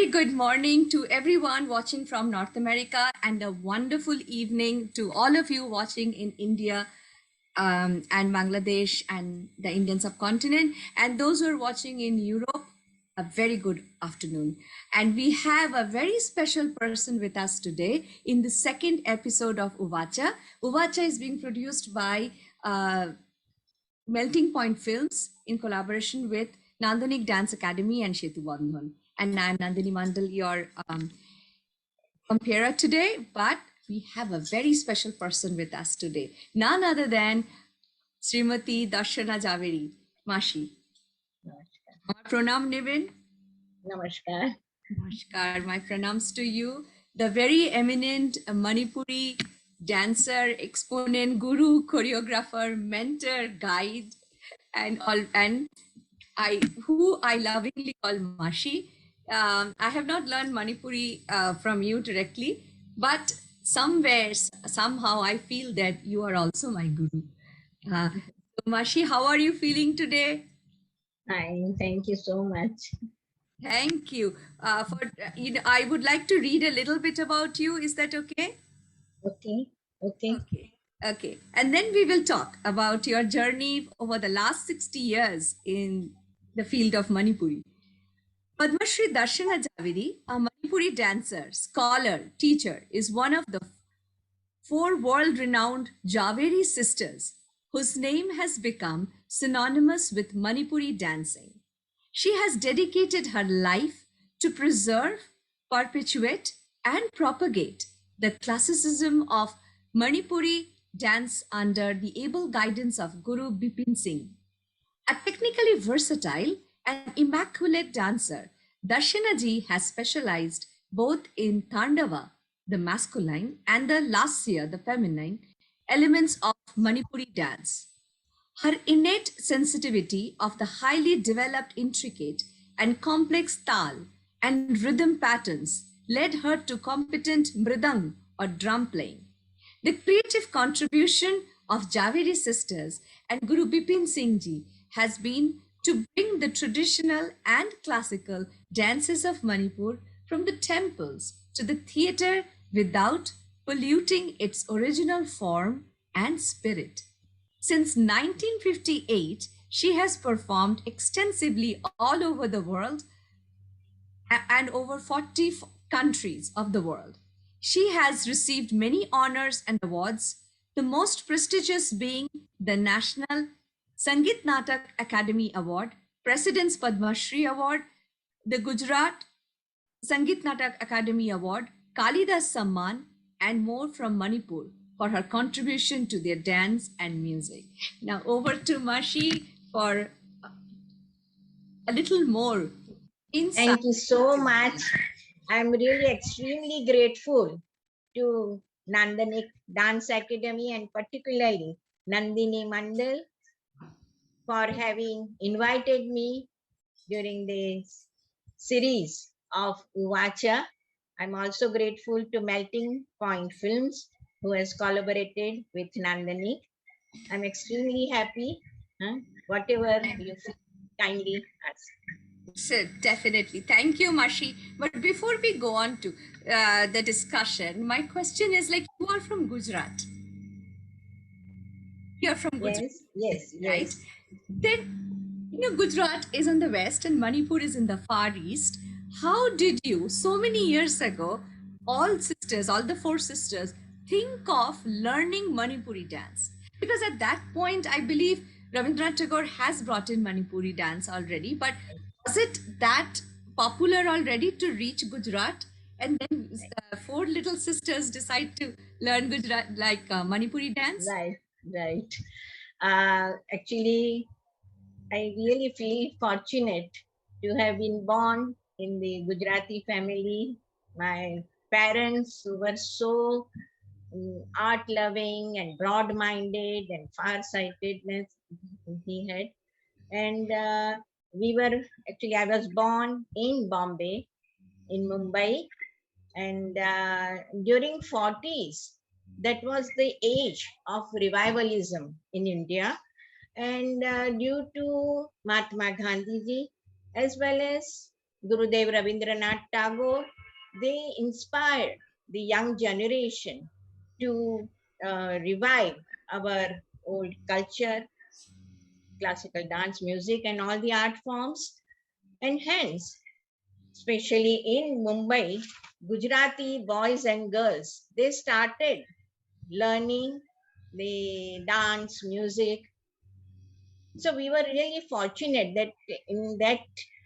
very good morning to everyone watching from North America, and a wonderful evening to all of you watching in India and Bangladesh and the Indian subcontinent, and those who are watching in Europe. A very good afternoon. And we have a very special person with us today in the second episode of Uvacha. Uvacha is being produced by Melting Point Films in collaboration with Nandanik Dance Academy and Shetu Bandhan. And I'm Nandini Mandal, your comparer today, but we have a very special person with us today. None other than Srimati Darshana Javeri, Mashi. Namaskar. Pranam Nivin. Namaskar. Namaskar. My pranams to you. The very eminent Manipuri dancer, exponent, guru, choreographer, mentor, guide, and who I lovingly call Mashi. I have not learned Manipuri from you directly, but somehow I feel that you are also my guru. So Mashi, how are you feeling today? Fine, thank you so much. Thank you. I would like to read a little bit about you. Is that okay? Okay. And then we will talk about your journey over the last 60 years in the field of Manipuri. Padma Shri Darshana Javeri, a Manipuri dancer, scholar, teacher, is one of the 4 world-renowned Javeri sisters whose name has become synonymous with Manipuri dancing. She has dedicated her life to preserve, perpetuate, and propagate the classicism of Manipuri dance under the able guidance of Guru Bipin Singh. A technically versatile and immaculate dancer, Darshana ji has specialized both in Tandava, the masculine, and the Lasya, the feminine, elements of Manipuri dance. Her innate sensitivity of the highly developed, intricate, and complex tal and rhythm patterns led her to competent mridang or drum playing. The creative contribution of Javeri sisters and Guru Bipin Singh ji has been to bring the traditional and classical dances of Manipur from the temples to the theatre without polluting its original form and spirit. Since 1958, she has performed extensively all over the world and over 40 countries of the world. She has received many honors and awards, the most prestigious being the National Sangeet Natak Academy Award, President's Padma Shri Award, the Gujarat Sangeet Natak Academy Award, Kalidas Samman, and more from Manipur for her contribution to their dance and music. Now over to Mashi for a little more insight. Thank you so much. I'm really extremely grateful to Nandanik Dance Academy and particularly Nandini Mandal for having invited me during this series of Uvacha. I'm also grateful to Melting Point Films who has collaborated with Nandanik. I'm extremely happy. Whatever you feel, kindly ask. Sure, definitely. Thank you, Mashi. But before we go on to the discussion, my question is like, you are from Gujarat. You're from Gujarat. Yes, right? Yes. Then, Gujarat is on the west and Manipur is in the far east. How did you, so many years ago, all the 4 sisters, think of learning Manipuri dance? Because at that point, I believe Rabindranath Tagore has brought in Manipuri dance already, but was it that popular already to reach Gujarat? And then 4 little sisters decide to learn Gujarat, like Manipuri dance? Right. Actually, I really feel fortunate to have been born in the Gujarati family. My parents were so art-loving and broad-minded and far-sightedness he had. And I was born in Bombay, in Mumbai. And during 40s, that was the age of revivalism in India. And due to Mahatma Gandhi ji, as well as Gurudev Rabindranath Tagore, they inspired the young generation to revive our old culture, classical dance, music, and all the art forms. And hence, especially in Mumbai, Gujarati boys and girls, they started learning the dance, music. So we were really fortunate that in that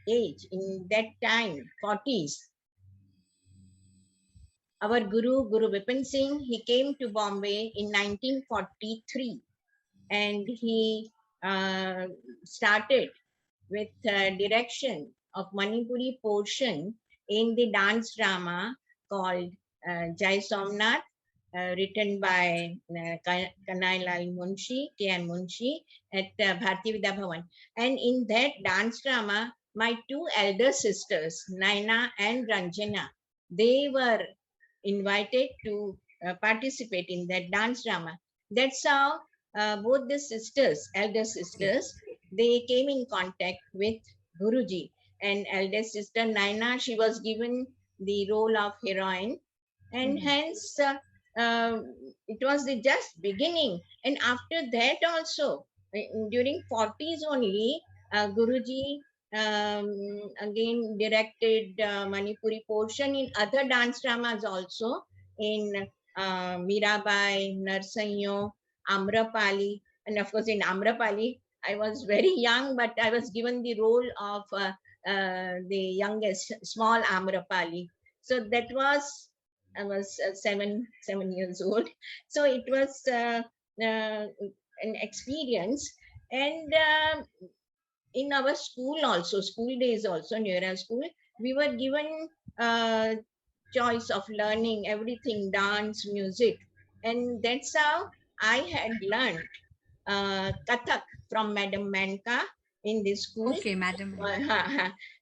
age, in that time, 40s, our Guru Bipin Singh, he came to Bombay in 1943 and he started with direction of Manipuri portion in the dance drama called Jai Somnath, written by Kanai Munshi, K.N. Munshi at Bharati Vidya Bhavan. And in that dance drama, my two elder sisters, Naina and Ranjana, they were invited to participate in that dance drama. That's how both the sisters, elder sisters, they came in contact with Guruji. And elder sister Naina, she was given the role of heroine, and hence it was the just beginning. And after that also, during 40s only, Guruji again directed Manipuri portion in other dance dramas also, in Mirabai, Narsanyo, Amrapali, and of course in Amrapali, I was very young, but I was given the role of the youngest, small Amrapali. So that was, I was 7 years old. So it was an experience. And in our school also, school days also, near school, we were given choice of learning everything, dance, music. And that's how I had learned Kathak from Madam Manka in this school. Okay, Madam.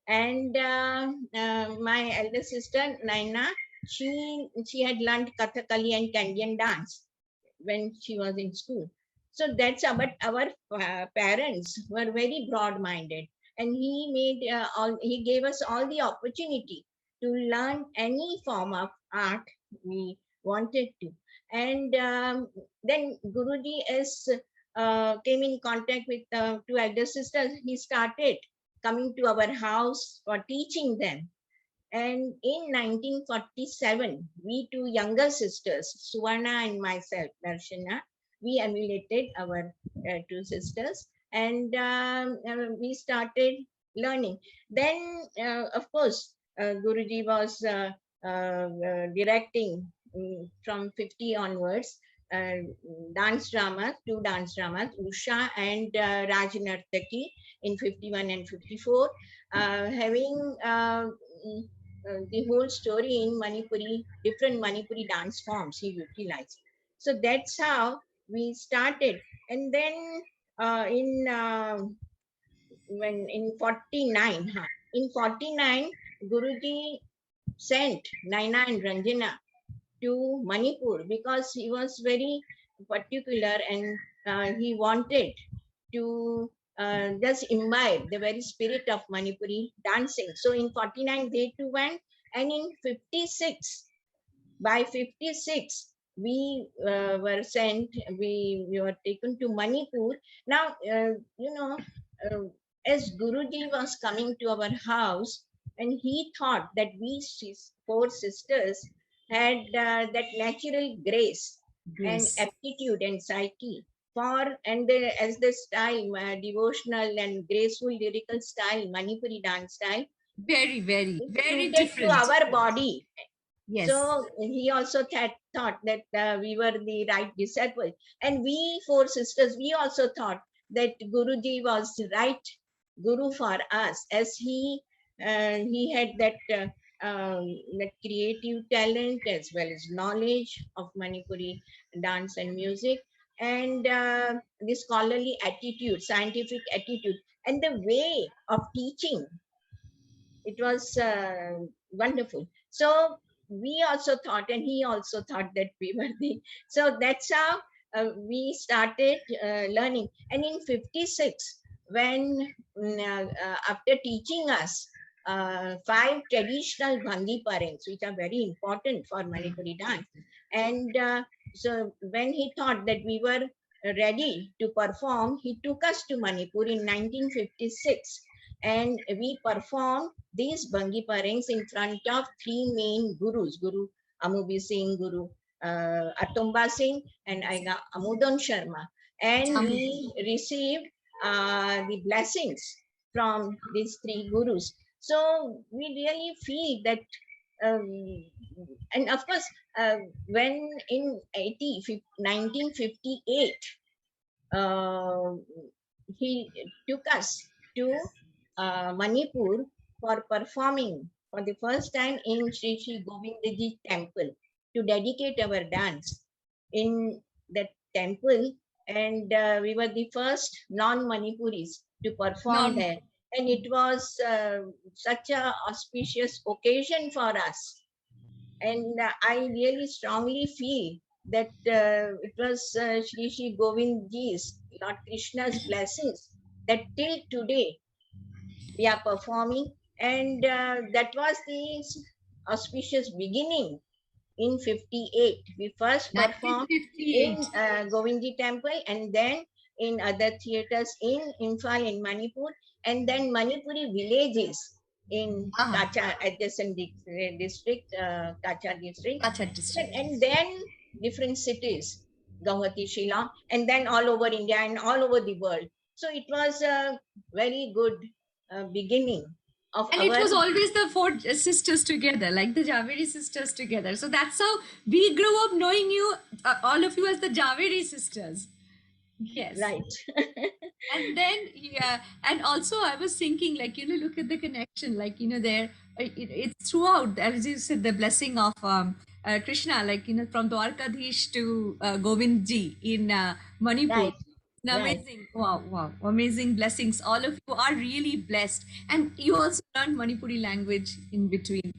And my elder sister Naina, she had learned Kathakali and Canadian dance when she was in school. So that's how, but our parents were very broad-minded, and he gave us all the opportunity to learn any form of art we wanted to. And then Guruji came in contact with two elder sisters. He started coming to our house for teaching them. And in 1947, we two younger sisters, Suvarna and myself, Darshana, we emulated our two sisters, and we started learning. Then, of course, Guruji was directing from 50 onwards dance dramas, two dance dramas, Usha and Raj Nartaki in 51 and 54, having the whole story in Manipuri, different Manipuri dance forms he utilized. So that's how we started. And then when in 49, in 49, Guruji sent Naina and Ranjana to Manipur because he was very particular, and he wanted to just imbibe the very spirit of Manipuri dancing. So in 49, they too went. And in 56, by 56, we were sent, we were taken to Manipur. Now, as Guruji was coming to our house, and he thought that we four sisters had that natural grace and aptitude and psyche for, and as the style, devotional and graceful lyrical style, Manipuri dance style, Very, very, is very suited to different. our body. Yes. So he also thought that we were the right disciples. And we four sisters, we also thought that Guruji was right Guru for us, as he had that creative talent as well as knowledge of Manipuri dance and music, and the scholarly attitude, scientific attitude, and the way of teaching. It was wonderful. So we also thought, and he also thought that we were the. So that's how we started learning. And in 56, when after teaching us 5 traditional Bhangi parings, which are very important for Manipuri dance. And so when he thought that we were ready to perform, he took us to Manipur in 1956. And we performed these Bhangi parings in front of 3 main gurus, Guru Amubi Singh, Guru Atumba Singh, and Aiga Amudon Sharma. And we received the blessings from these 3 gurus. So we really feel that, and of course, when in 1958, he took us to Manipur for performing for the first time in Sri Sri Govindaji temple to dedicate our dance in that temple. And we were the first non-Manipuris to perform there. And it was such a auspicious occasion for us. And I really strongly feel that it was Sri Sri Govindji's, Lord Krishna's blessings that till today we are performing. And that was the auspicious beginning in 58. We first performed in 1958. Govindji temple, and then in other theaters in Imphal, in Manipur, and then Manipuri villages in Kachar, adjacent district, Kachar district, Kachar district. and then different cities, Guwahati, Shillong, and then all over India and all over the world. So it was a very good beginning of And our. it was always the 4 sisters together, like the Javeri sisters together. So that's how we grew up knowing you, all of you, as the Javeri sisters. Yes. Right. And then, yeah, and also I was thinking, like, look at the connection, like, there, it's throughout, as you said, the blessing of Krishna, like, from Dwarkadhish to Govindji in Manipur. Right. Amazing. Wow. Amazing blessings. All of you are really blessed. And you also learned Manipuri language in between.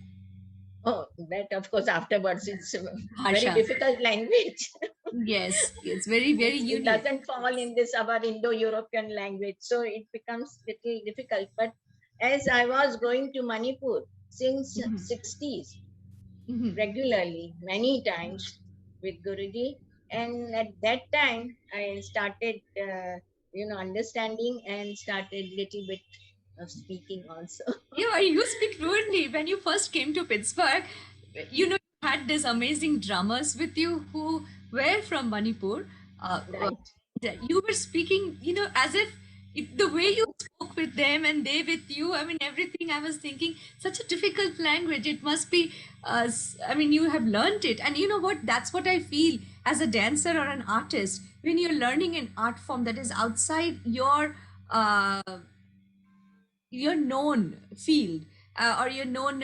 Oh, that of course afterwards it's a very Bhasha. difficult language. Yes, it's very, very It unique. doesn't fall in this our Indo-European language, so it becomes little difficult. But as I was going to Manipur since 60s regularly, many times with Guruji, and at that time I started, understanding and started little bit of speaking also. You speak fluently. When you first came to Pittsburgh, you had these amazing drummers with you who were from Manipur. Right. You were speaking, as if the way you spoke with them and they with you, I mean, everything. I was thinking, such a difficult language. It must be, you have learned it. And you know what? That's what I feel as a dancer or an artist. When you're learning an art form that is outside your known field, or your known,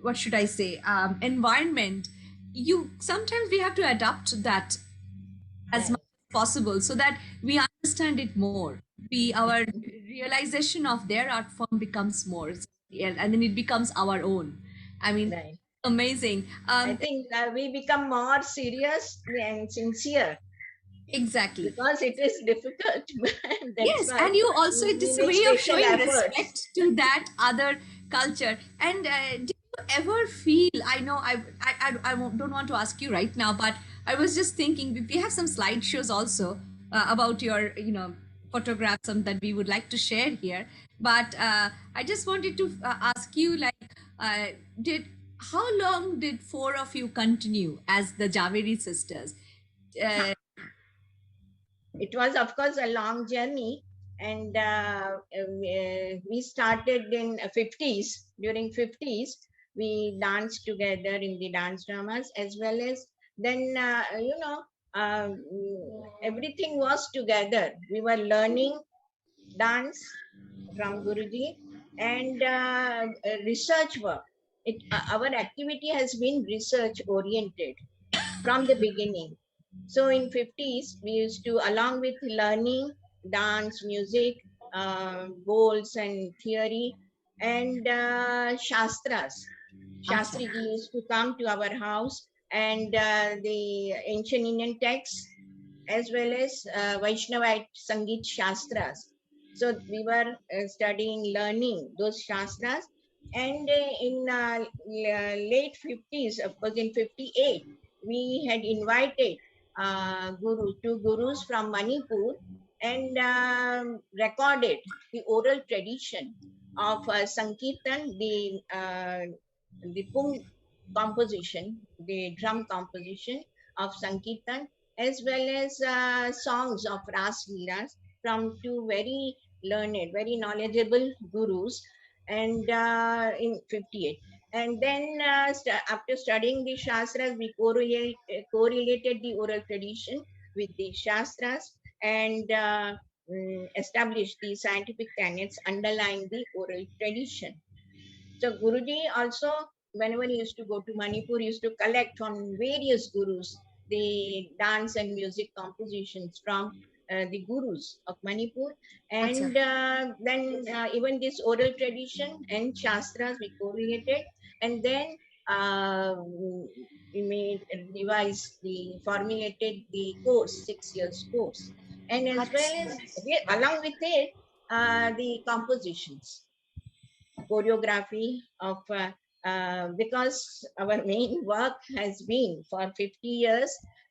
what should I say, environment, sometimes we have to adapt that as much as possible so that we understand it more. Our realization of their art form becomes more, and then it becomes our own. I mean, Right. amazing. I think we become more serious and sincere. Exactly. Because it is difficult. Yes, and you also, it is a way of showing respect to that other culture. And did you ever feel, I know I don't want to ask you right now, but I was just thinking, we have some slideshows also about your, photographs that we would like to share here. But I just wanted to ask you, like, how long did 4 of you continue as the Javeri sisters? It was, of course, a long journey. And we started in 50s. During 50s, we danced together in the dance dramas, as well as then, everything was together. We were learning dance from Guruji and research work. Our activity has been research oriented from the beginning. So in 50s, we used to, along with learning dance, music, goals and theory, and Shastras. Shastriji used to come to our house, and the ancient Indian texts, as well as Vaishnavite Sangeet Shastras. So we were studying, learning those Shastras, And in late 50s, of course, in 58, we had invited two gurus from Manipur and recorded the oral tradition of Sankirtan, the Pung composition, the drum composition of Sankirtan, as well as songs of Ras Leelas from two very learned, very knowledgeable gurus, and in 58. And then after studying the Shastras, we correlated the oral tradition with the Shastras and established the scientific tenets underlying the oral tradition. So Guruji also, whenever he used to go to Manipur, he used to collect from various gurus the dance and music compositions from the gurus of Manipur. Acha. And then even this oral tradition and Shastras we correlated. And then we made, devised, the formulated the course, 6 years course. And as well Acha. as, along with it, the compositions, choreography of because our main work has been for 50 years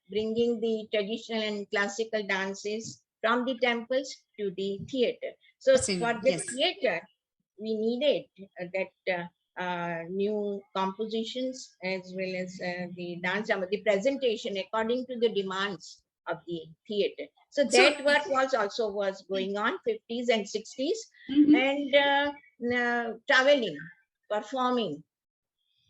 bringing the traditional and classical dances from the temples to the theater. So Interesting. for the Yes. theater, we needed that new compositions as well as the dance, the presentation according to the demands of the theater. So So, that work was going on 50s and 60s, mhm. and traveling, performing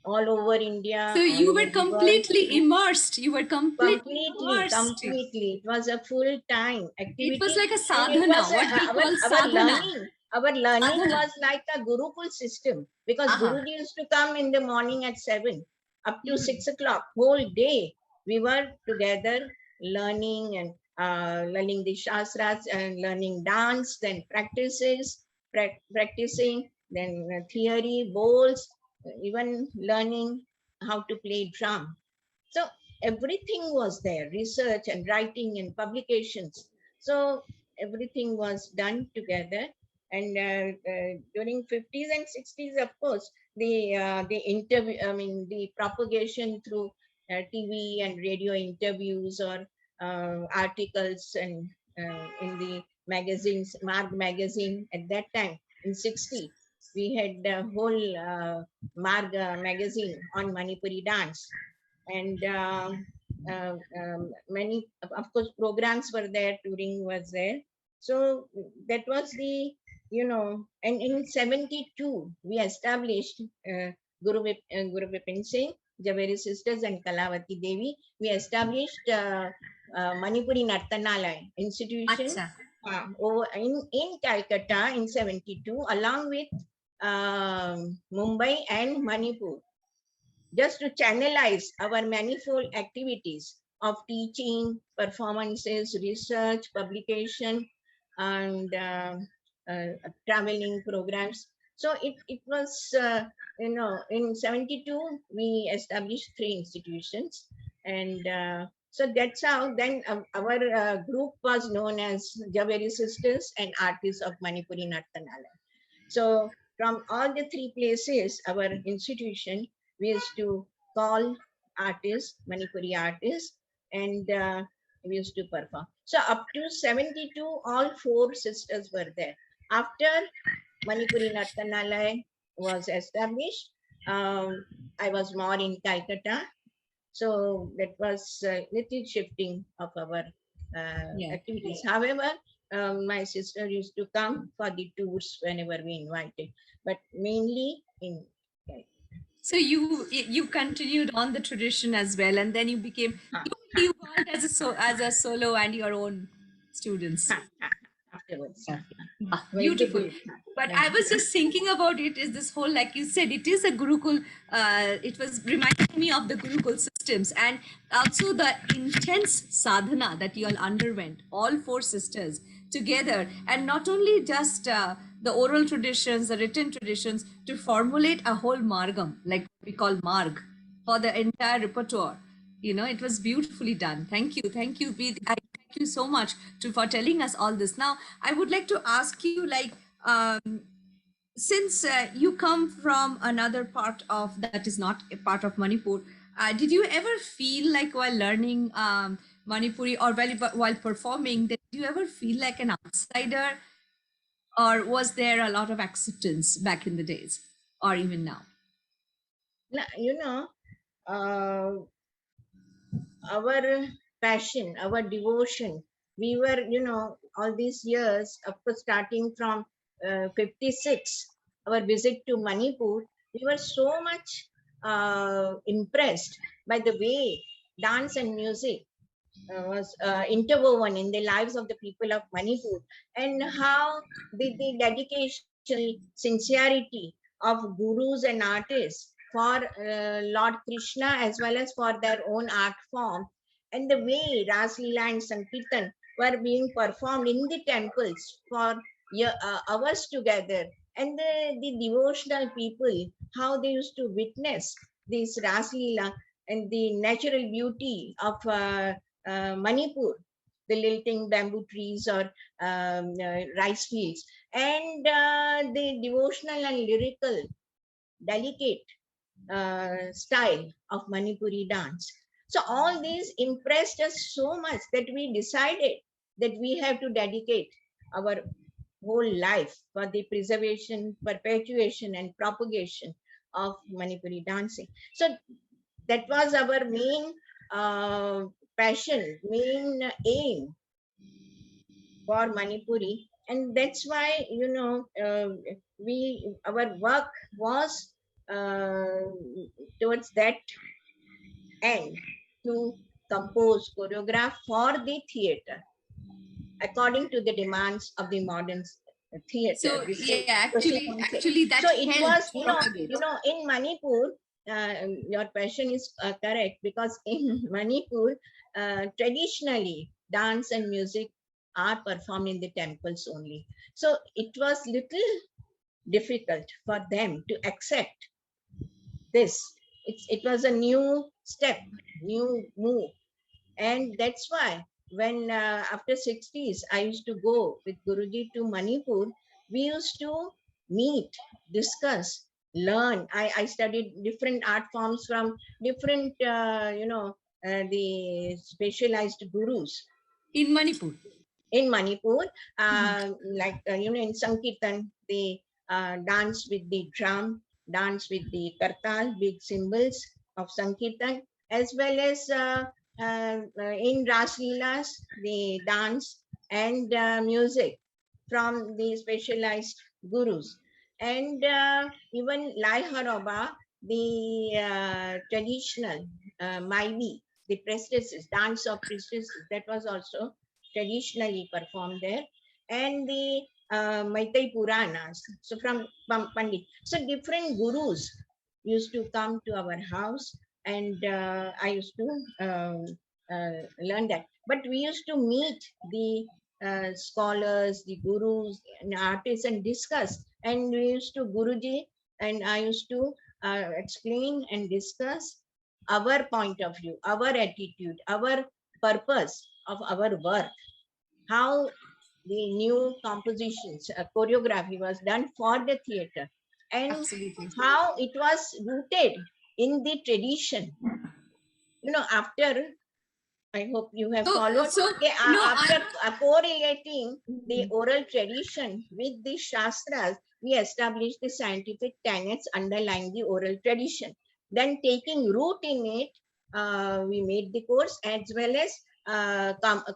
all over So India, all you over were the world. completely immersed. You were completely Completely, immersed. completely. It was a full time It was activity, like a and it was sadhana, what we our call our sadhana. learning. Our learning Sadhana. was like a Gurukul system because Aha. Guruji used to come in the morning at 7 up to Mhm. 6 o'clock. Whole day we were together learning and learning the shastras and learning dance, then practices, practicing, then theory, bowls, even learning how to play drum. So everything was there, research and writing and publications. So everything was done together. And during 50s and 60s, of course, the interview, I mean, the propagation through TV and radio interviews or articles and in the magazines, Marg magazine at that time in 60, we had the whole Marg magazine on Manipuri dance, and many of course programs were there, touring was there. So that was the, and in 72 we established Guru Vipin Singh, Javeri sisters and Kalavati Devi, we established Manipuri Nartanalaya institution Acha. over in Calcutta in 72 along with Mumbai and Manipur, just to channelize our manifold activities of teaching, performances, research, publication, and traveling programs. So it was, in 72, we established 3 institutions. And so that's how then our group was known as Javeri Sisters and Artists of Manipuri Nartanala. So from all the 3 places, our institution, we used to call artists, Manipuri artists, and we used to perform. So up to 72, all 4 sisters were there. After Manipuri Nartanalaya was established, I was more in Calcutta. So that was a little shifting of our Yeah. activities. However, my sister used to come for the tours whenever we invited, but mainly in. So you continued on the tradition as well, and then you became you evolved as a solo and your own students. Afterwards. Yeah. Beautiful. Multiple. But Yeah. I was just thinking about it is this whole, like you said, it is a Gurukul. It was reminding me of the Gurukul systems and also the intense sadhana that you all underwent, all 4 sisters together. And not only just the oral traditions, the written traditions, to formulate a whole margam, like we call marg, for the entire repertoire. It was beautifully done. Thank you. Thank you. I thank you so much for telling us all this. Now, I would like to ask you, like, since you come from another part of that is not a part of Manipur, did you ever feel like while learning Manipuri or while performing, did you ever feel like an outsider, or was there a lot of acceptance back in the days, or even now? You know, uh, our passion, our devotion. We were, all these years, of course, starting from 56, our visit to Manipur, we were so much impressed by the way dance and music was interwoven in the lives of the people of Manipur, and how the dedication, sincerity of gurus and artists for Lord Krishna as well as for their own art form, and the way Ras Leela and Sankirtan were being performed in the temples for hours together, and the devotional people, how they used to witness this Ras Leela and the natural beauty of Manipur, the lilting bamboo trees or rice fields, and the devotional and lyrical, delicate style of Manipuri dance. So all these impressed us so much that we decided that we have to dedicate our whole life for the preservation, perpetuation, and propagation of Manipuri dancing. So that was our main uh, passion, main aim for Manipuri, and that's why we our work was uh, towards that end, to compose, choreograph for the theater according to the demands of the modern theater. So This is yeah, social concept. actually that So it was, helped propagate. in Manipur, your question is correct, because in Manipur, traditionally dance and music are performed in the temples only. So it was little difficult for them to accept this. It was a new step, new move, and that's why when after 60s I used to go with Guruji to Manipur, we used to meet, discuss, learn. I studied different art forms from different the specialized gurus In Manipur. in Manipur, Mhm. like in Sankirtan, they dance with the drum, dance with the kartal, big cymbals of Sankirtan, as well as in Ras Leelas, they dance and music from the specialized gurus. And even Lai Haroba, the traditional Maibi, the priestesses, dance of priestesses, that was also traditionally performed there, and the Maitai Puranas. So from Pandit. So different gurus used to come to our house, and I used to learn that. But we used to meet the scholars, the gurus, and artists, and discuss. And we used to Guruji, and I used to explain and discuss our point of view, our attitude, our purpose of our work, how the new compositions, choreography was done for the theater, and Absolutely. how it was rooted in the tradition. After, I hope you have So, followed, so after correlating the oral tradition with the Shastras, we established the scientific tenets underlying the oral tradition. Then, taking root in it, we made the course as well as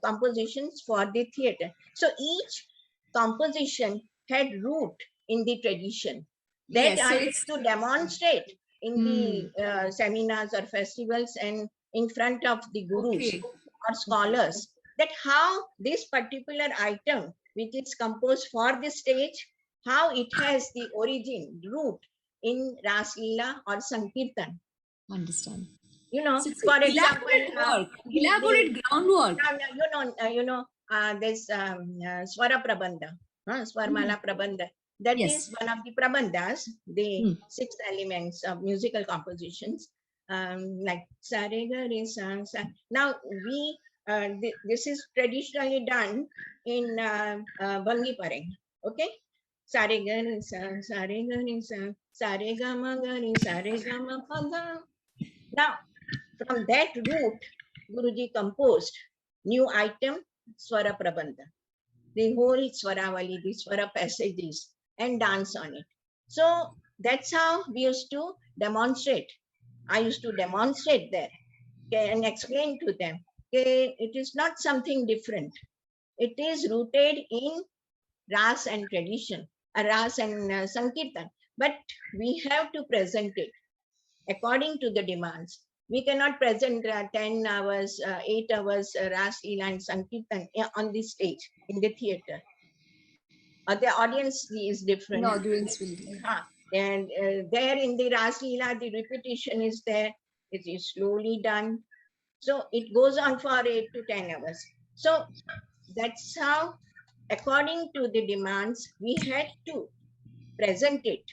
compositions for the theatre. So, each composition had root in the tradition. That yes, so I used it's to demonstrate in hmm, the seminars or festivals and in front of the gurus okay. or scholars, that how this particular item which is composed for the stage, how it has the origin, root in Ras Leela or Sankirtan. Understand. So it's For example, elaborate work, the elaborate groundwork. there's Swara Prabandha, Hmm. Swarmala Prabandha. That Yes. is one of the Prabandhas, the Hmm. 6 elements of musical compositions, like sa re ga re sa sa. Now this is traditionally done in Bangi Pareng. Okay, Sare ga ni sa, sare ga ni sa, sare ga ma ga ni, sare ga ma pa ga. Now, from that root, Guruji composed new item, Swara Prabandha, the whole Swaravali, the Swara passages, and dance on it. So that's how we used to demonstrate. I used to demonstrate there and explain to them. Okay, it is not something different. It is rooted in ras and tradition, ras and sankirtan. But we have to present it according to the demands. We cannot present 10 hours, 8 hours Ras Leela and Sankirtan on the stage, in the theatre. The audience is The different. audience will be. And there in the Ras Leela, the repetition is there. It is slowly done. So it goes on for 8 to 10 hours. So that's how, according to the demands, we had to present it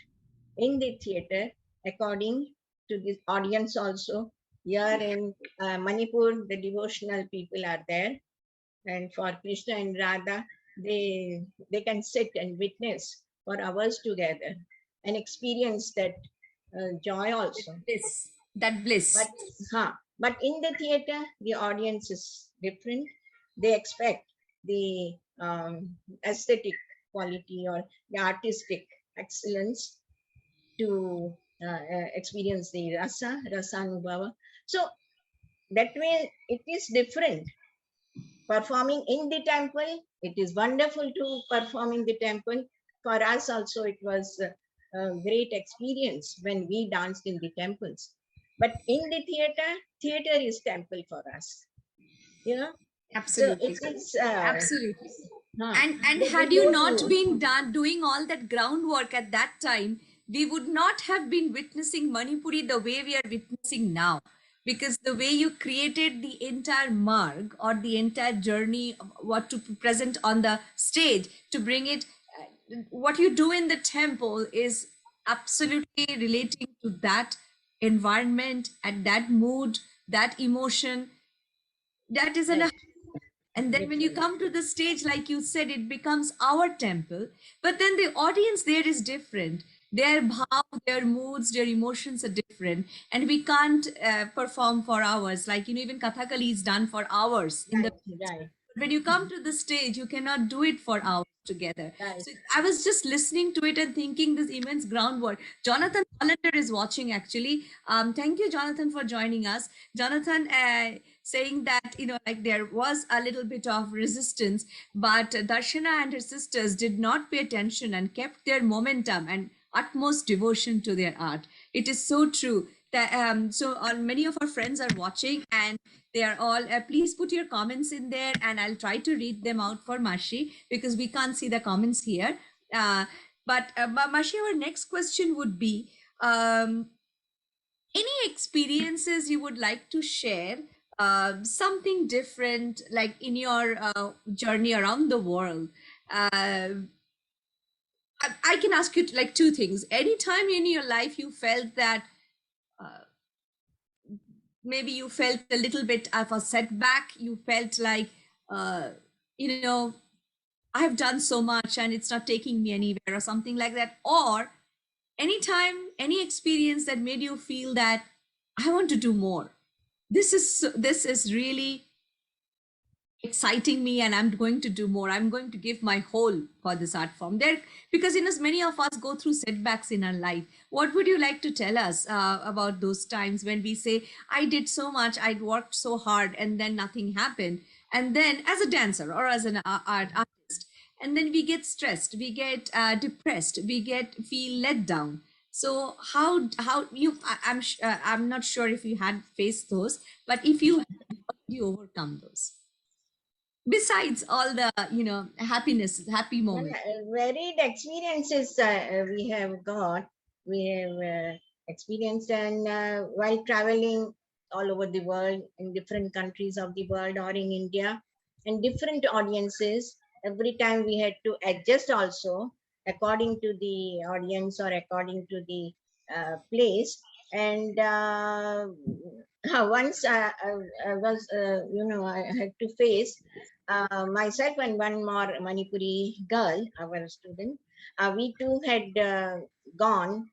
in the theater according to the audience also. Here in Manipur, the devotional people are there, and for Krishna and Radha, they can sit and witness for hours together and experience that joy also. Bliss. That bliss. But but in the theater, the audience is different. They expect the aesthetic quality or the artistic excellence to experience the rasanubhava. So that way it is different. Performing in the temple, it is wonderful to perform in the temple. For us also, it was a great experience when we danced in the temples. But in the theater, theater is temple for us. You know, so it Absolutely. is. Absolutely. Huh, And we had you go not to been done doing all that groundwork at that time, we would not have been witnessing Manipuri the way we are witnessing now. Because the way you created the entire marg or the entire journey, of what to present on the stage to bring it, what you do in the temple is absolutely relating to that environment and that mood, that emotion. That is an, right, and then when you different. come to the stage, like you said, it becomes our temple. But then the audience there is different. Their bhav, their moods, their emotions are different. And we can't perform for hours. Like, even Kathakali is done for hours in the Right, right, when you come to the stage, you cannot do it for hours together. right. So I was just listening to it and thinking this immense groundwork. Jonathan Hollander is watching actually. Thank you, Jonathan, for joining us. Jonathan saying that, like there was a little bit of resistance, but Darshana and her sisters did not pay attention and kept their momentum and utmost devotion to their art. It is so true. That, so many of our friends are watching and they are all, please put your comments in there and I'll try to read them out for Mashi because we can't see the comments here. But Mashi, our next question would be, any experiences you would like to share, something different, like in your journey around the world. I can ask you like two things. Anytime in your life you felt that maybe you felt a little bit of a setback, you felt like, uh, you know, I have done so much and it's not taking me anywhere or something like that, or anytime, any experience that made you feel that I want to do more. This is really exciting me and I'm going to do more. I'm going to give my whole for this art form there, because as many of us go through setbacks in our life. What would you like to tell us about those times when we say, I did so much, I worked so hard and then nothing happened, and then as a dancer or as an art artist, and then we get stressed, we get depressed, we get feel let down. So how you I'm not sure if you had faced those, but if you had, how did you overcome those, besides all the happiness, happy moments? Varied experiences we have got. We have experienced, and while traveling all over the world, in different countries of the world or in India, and different audiences, every time we had to adjust also according to the audience or according to the place. And once I was, I had to face myself and one more Manipuri girl, our student. we two had gone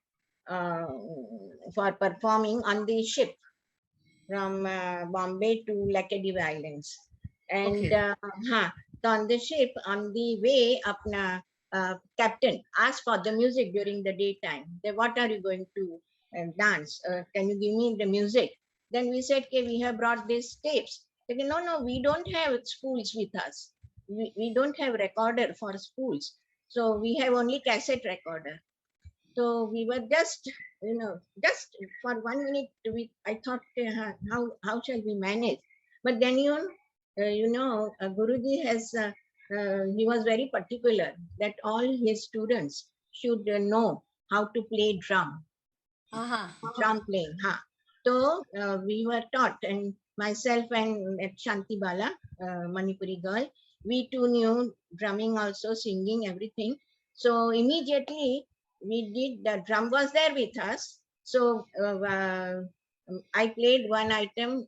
for performing on the ship from Bombay to Lakshadweep Islands. And Okay. so on the ship, on the way, apna captain asked for the music during the daytime. Then what are you going to dance? Can you give me the music? Then we said, okay, we have brought these tapes. They said, no, we don't have spools with us. We don't have recorder for spools. So we have only cassette recorder. So we were just, just for 1 minute, I thought, how shall we manage? But then, Guruji he was very particular that all his students should know how to play drum, drum playing. So we were taught, and myself and Shanti Bala, Manipuri girl, we too knew drumming also, singing, everything. So immediately we did, the drum was there with us. So I played one item,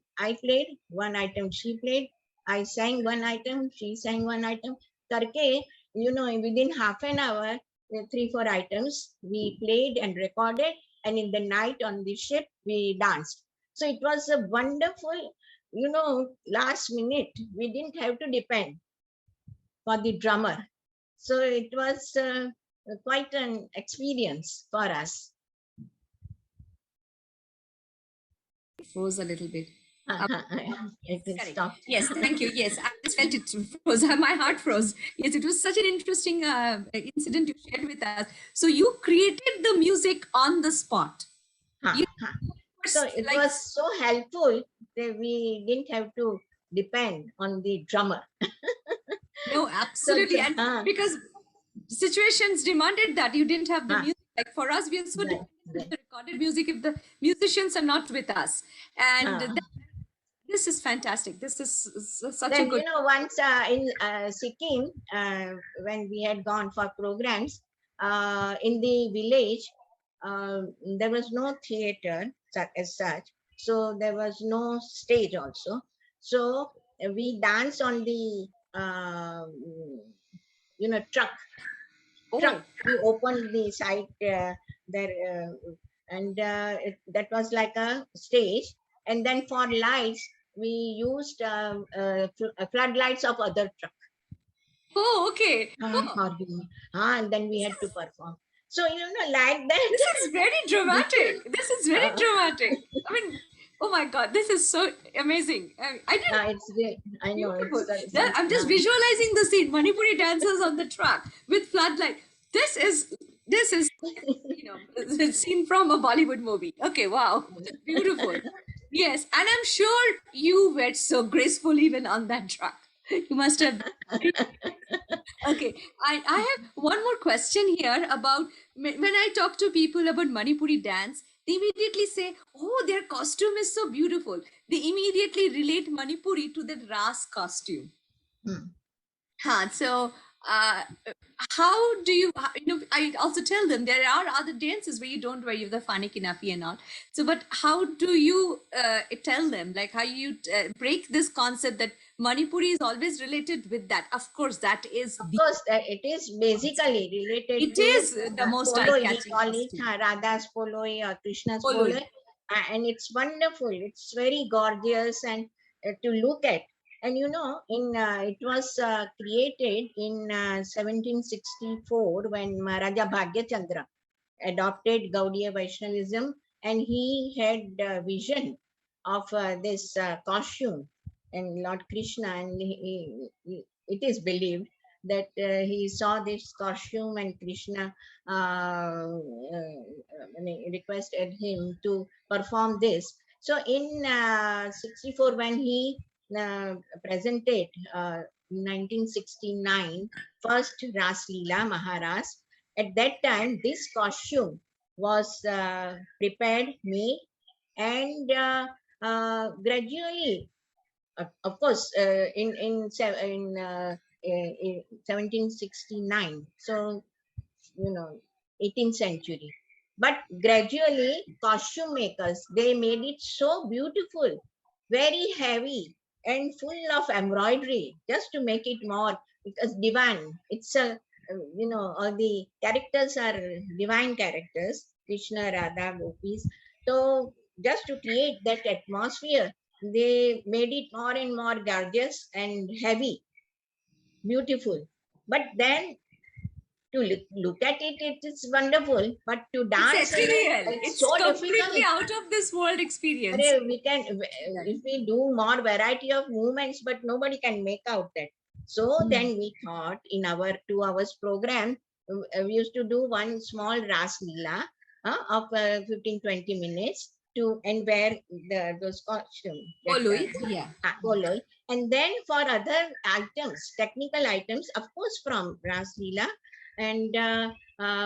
she played, I sang one item, she sang one item. Karke, within half an hour, 3-4 items we played and recorded, and in the night on the ship we danced. So it was a wonderful, last minute we didn't have to depend for the drummer. So it was quite an experience for us. Froze a little bit. It will Correct. stop. Yes, thank you. Yes, I just felt it froze. My heart froze. Yes, it was such an interesting incident you shared with us. So you created the music on the spot. You So it was so helpful that we didn't have to depend on the drummer. No, absolutely. So, And because situations demanded that you didn't have the music. Like for us, we are so Right, dependent on the recorded music if the musicians are not with us. And Ah. this is fantastic. This is such a Then, good. once in Sikkim, when we had gone for programs, in the village, there was no theater as such. So there was no stage also. So we danced on the, truck. Oh, We opened the site there, and that was like a stage. And then for lights, we used floodlights of other truck. oh, okay. Oh, And then we had to perform. So like that. this is very dramatic. This is very dramatic. I mean, oh my God, this is so amazing. I didn't. It's great. I know Beautiful. it's I'm just visualizing the scene. Manipuri dancers on the truck with floodlight. This is a scene from a Bollywood movie. Okay, wow, beautiful. Yes, and I'm sure you were so graceful even on that truck. You must have. Okay, I have one more question here about when I talk to people about Manipuri dance, they immediately say, "Oh, their costume is so beautiful." They immediately relate Manipuri to the Ras costume. So, uh, how do you, I also tell them there are other dances where you don't wear the fani kinapi and all. So, but how do you tell them, like how you break this concept that Manipuri is always related with that? Of course, that is Of the, course, it is basically related it to is the most poloi. We eye-catching call it costume. Radha's poloi or Krishna's Poloi. poloi. And it's wonderful. It's very gorgeous and to look at. And it was created in 1764 when Maharaja Bhagyachandra adopted Gaudiya Vaishnavism, and he had a vision of this costume and Lord Krishna, and it is believed that he saw this costume and Krishna requested him to perform this. So in 64, when he presented 1969 first Ras Leela Maharaj, at that time this costume was prepared, made, and gradually, of course, in 1769, so 18th century, but gradually costume makers, they made it so beautiful, very heavy and full of embroidery, just to make it more, because divan, it's a all the characters are divine characters, Krishna, Radha, Gopis. So just to create that atmosphere, they made it more and more gorgeous and heavy, beautiful. But then to look at it, it is wonderful. But to It's dance in it, ethereal. it's It's so completely difficult. out of this world experience. We can, if we do more variety of movements, but nobody can make out that. So Hmm. then we thought in our 2 hours program, we used to do one small Ras Leela of 15-20 minutes to and wear those costume that Polui, yeah. Poloi. And then for other items, technical items, of course from Ras Leela, and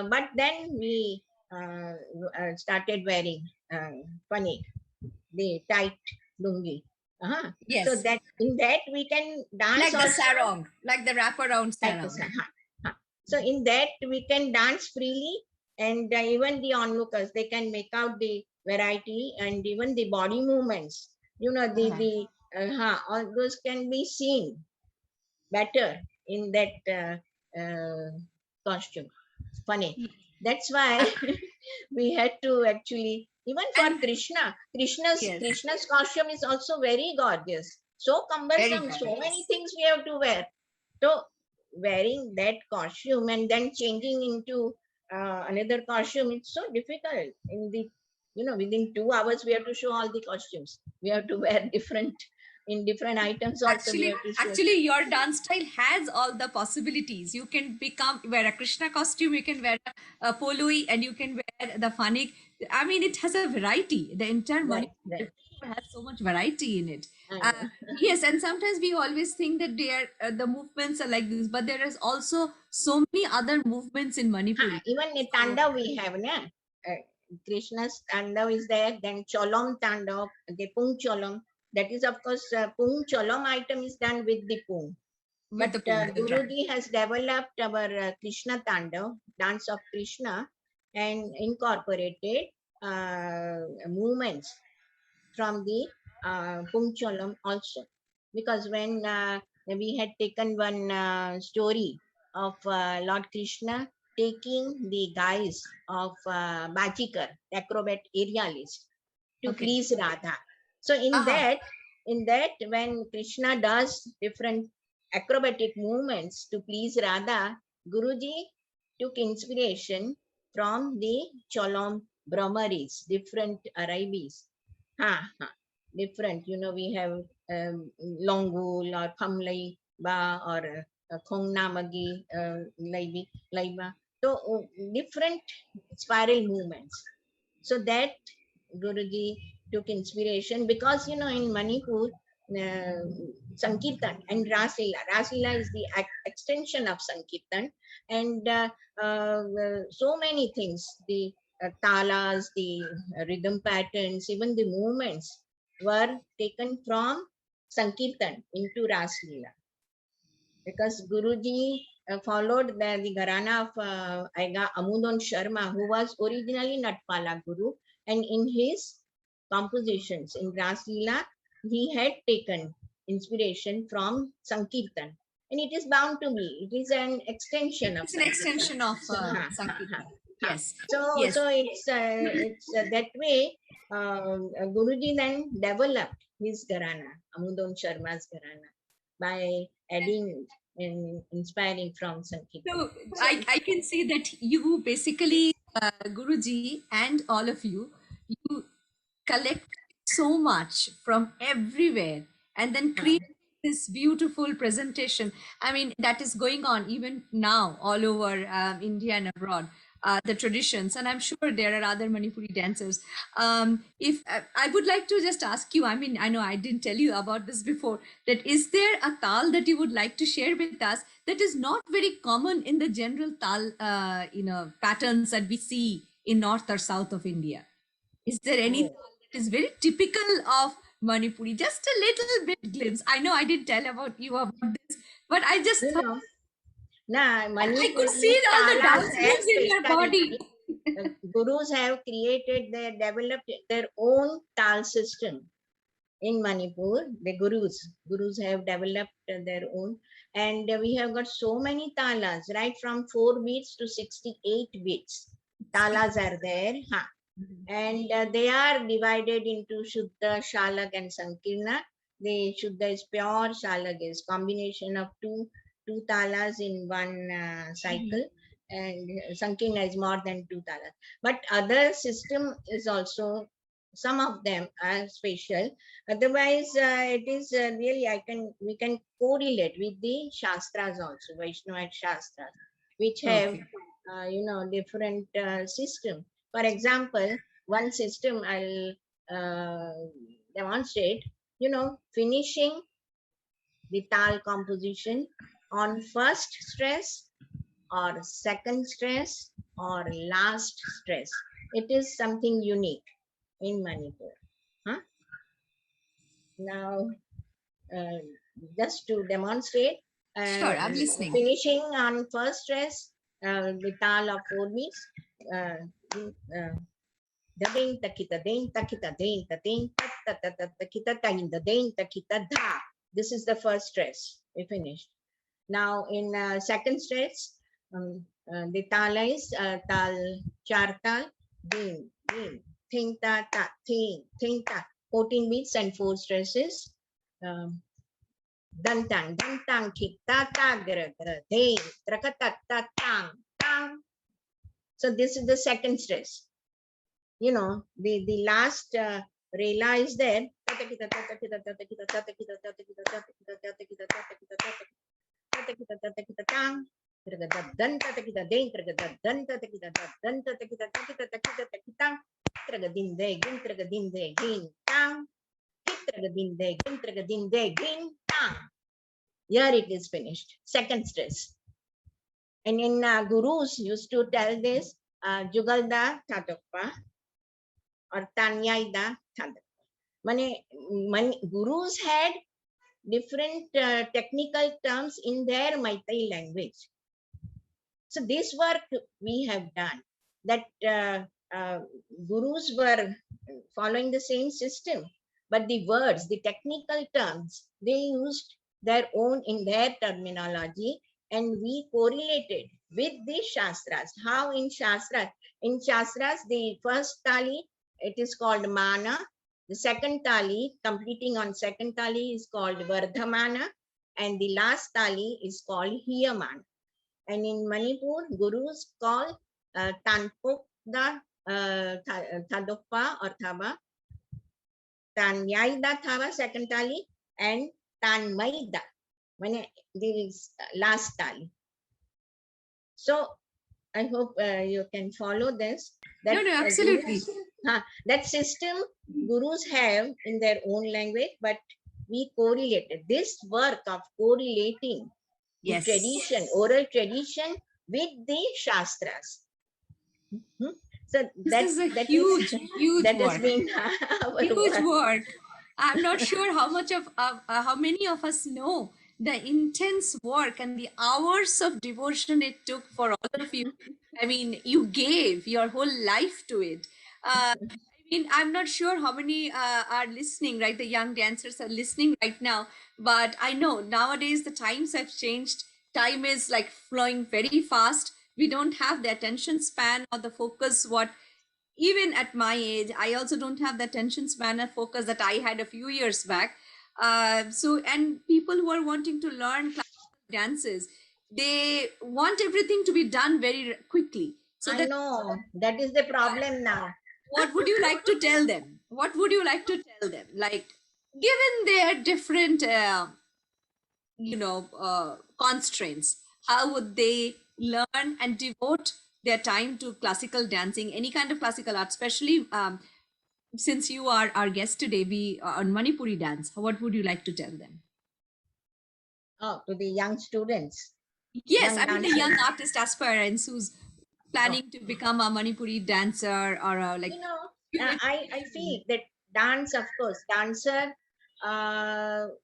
but then we started wearing panik, the tight lungi. So Yes. that in that we can dance Like the also sarong, like the wraparound like sarong. this. So in that we can dance freely, and even the onlookers, they can make out the variety and even the body movements. All those can be seen better in that costume. Funny. That's why we had to actually, even for And Krishna, Krishna's yes, Krishna's costume is also very gorgeous. So very cumbersome, so many gorgeous. things we have to wear. So wearing that costume and then changing into another costume, it's so difficult. Within 2 hours we have to show all the costumes. We have to wear different in different items also. We Actually, have to show. actually, your dance style has all the possibilities. You can wear a Krishna costume, you can wear a polui, and you can wear the fanik. I mean, it has a variety. The entire Right, Manipur right. has so much variety in it. I Uh, know. yes, and sometimes we always think that the movements are like this, but there is also so many other movements in Manipur. Even in So, Tanda we have, na? Krishna's Tanda is there, then Cholom Tanda, the Pung Cholom. That is, of course, Pung Cholom item is done with the Pung. with But the pool, the drum. Guruji has developed our Krishna Tanda, dance of Krishna, and incorporated movements from the Pungcholam also. Because when we had taken one story of Lord Krishna taking the guise of Bajikar, acrobat aerialist, to Okay. please Radha. So Uh-huh. in that when Krishna does different acrobatic movements to please Radha, Guruji took inspiration from the Cholam Brahmaris, different Arabis. Different. We have Longul or Kamlai Ba or Khongna Magi Laiba. So different spiral movements. So that Guruji took inspiration because in Manipur, Sankirtan and Rasila. Rasila is the extension of Sankirtan, and so many things. The talas, the rhythm patterns, even the movements were taken from Sankirtan into Raslila because Guruji followed the Gharana of Aiga Amudon Sharma, who was originally Natpala Guru, and in his compositions in Raslila, he had taken inspiration from Sankirtan. And it is bound to be, it is an extension of It's an Sankirtan. extension of So, Sankirtan. ha. Yes. so, Yes. so it's that way. Guruji then developed his Gharana, Amudon Sharma's Gharana, by adding and inspiring from Sankirtan. So So, I can see that you basically, Guruji and all of you, you collect so much from everywhere and then create this beautiful presentation. I mean, that is going on even now all over India and abroad. The traditions, and I'm sure there are other Manipuri dancers. If I would like to just ask you, I mean, I know I didn't tell you about this before. That is there a tal that you would like to share with us that is not very common in the general tal, patterns that we see in north or south of India? Is there any oh, tal that is very typical of Manipuri? Just a little bit glimpse. I know I didn't tell about you about this, but I just you thought know, I could Manipuri see all the talas dance have moves in your body. speciality. Gurus have developed their own tal system. in Manipur, the gurus have developed their own, and we have got so many talas, right from 4 beats to 68 beats. Talas are there, huh? And they are divided into Shuddha, Shalak, and Sankirna. The Shuddha is pure, Shalak is combination of two talas in one cycle, and Sankirna is more than 2 talas. But other system is also, some of them are special. Otherwise, it is really, we can correlate with the Shastras also, Vaishnava Shastras, which have Okay. different system. For example, one system I'll demonstrate, finishing the tal composition on first stress or second stress or last stress. It is something unique in Manipur. Huh? Now, uh, just to demonstrate, Sure, I'm listening. finishing on first stress, the tal of 4 beats, the dain takita dain takita dain ta dain tat tat tat tat takita tain the dain takita dha. This is the first stress. We finished. Now in second stress, the tala is tal char tal din din thing ta ta thing ta 14 beats and 4 stresses. Um, dantang dantang kita ta gra gra dain trakata ta tang tang. So this is the second stress. The last rela is there. Here it is finished. Second stress. And in gurus used to tell this Jugalda Tatokpa or Tanyaida Tatokpa. Gurus had different technical terms in their Maitai language. So this work we have done, that gurus were following the same system, but the words, the technical terms, they used their own in their terminology, and we correlated with the Shastras. How in Shastras? In Shastras, the first tali, it is called Mana. The second tali, completing on second tali, is called Vardhamana, and the last tali is called Hiyamana. And in Manipur, gurus call Tanpokda Thadokpa or Thaba, Tanyaida Thaba, second tali, and Tanmaida, the last tali. So I hope you can follow this. No, no, absolutely. That system gurus have in their own language, but we correlated this work of correlating the Yes. tradition, oral tradition with the Shastras. So This is a huge, huge that has work. been our Huge work. work. I'm not sure how many of us know the intense work and the hours of devotion it took for all of you. I mean, you gave your whole life to it. I mean, I'm not sure how many are listening, right? The young dancers are listening right now, but I know nowadays the times have changed. Time is like flowing very fast. We don't have the attention span or the focus what even at my age, I also don't have the attention span and focus that I had a few years back. And people who are wanting to learn classical dances, they want everything to be done very quickly. So I know that is the problem now. what would you like to tell them? What would you like to tell them? Like, given their different, constraints, how would they learn and devote their time to classical dancing, any kind of classical art, especially since you are our guest today, we on Manipuri dance. What would you like to tell them? Oh, to the young students. Yes, Young I mean the dancers. young artist aspirants who's planning to become a Manipuri dancer or like. I feel that dance, of course, dancer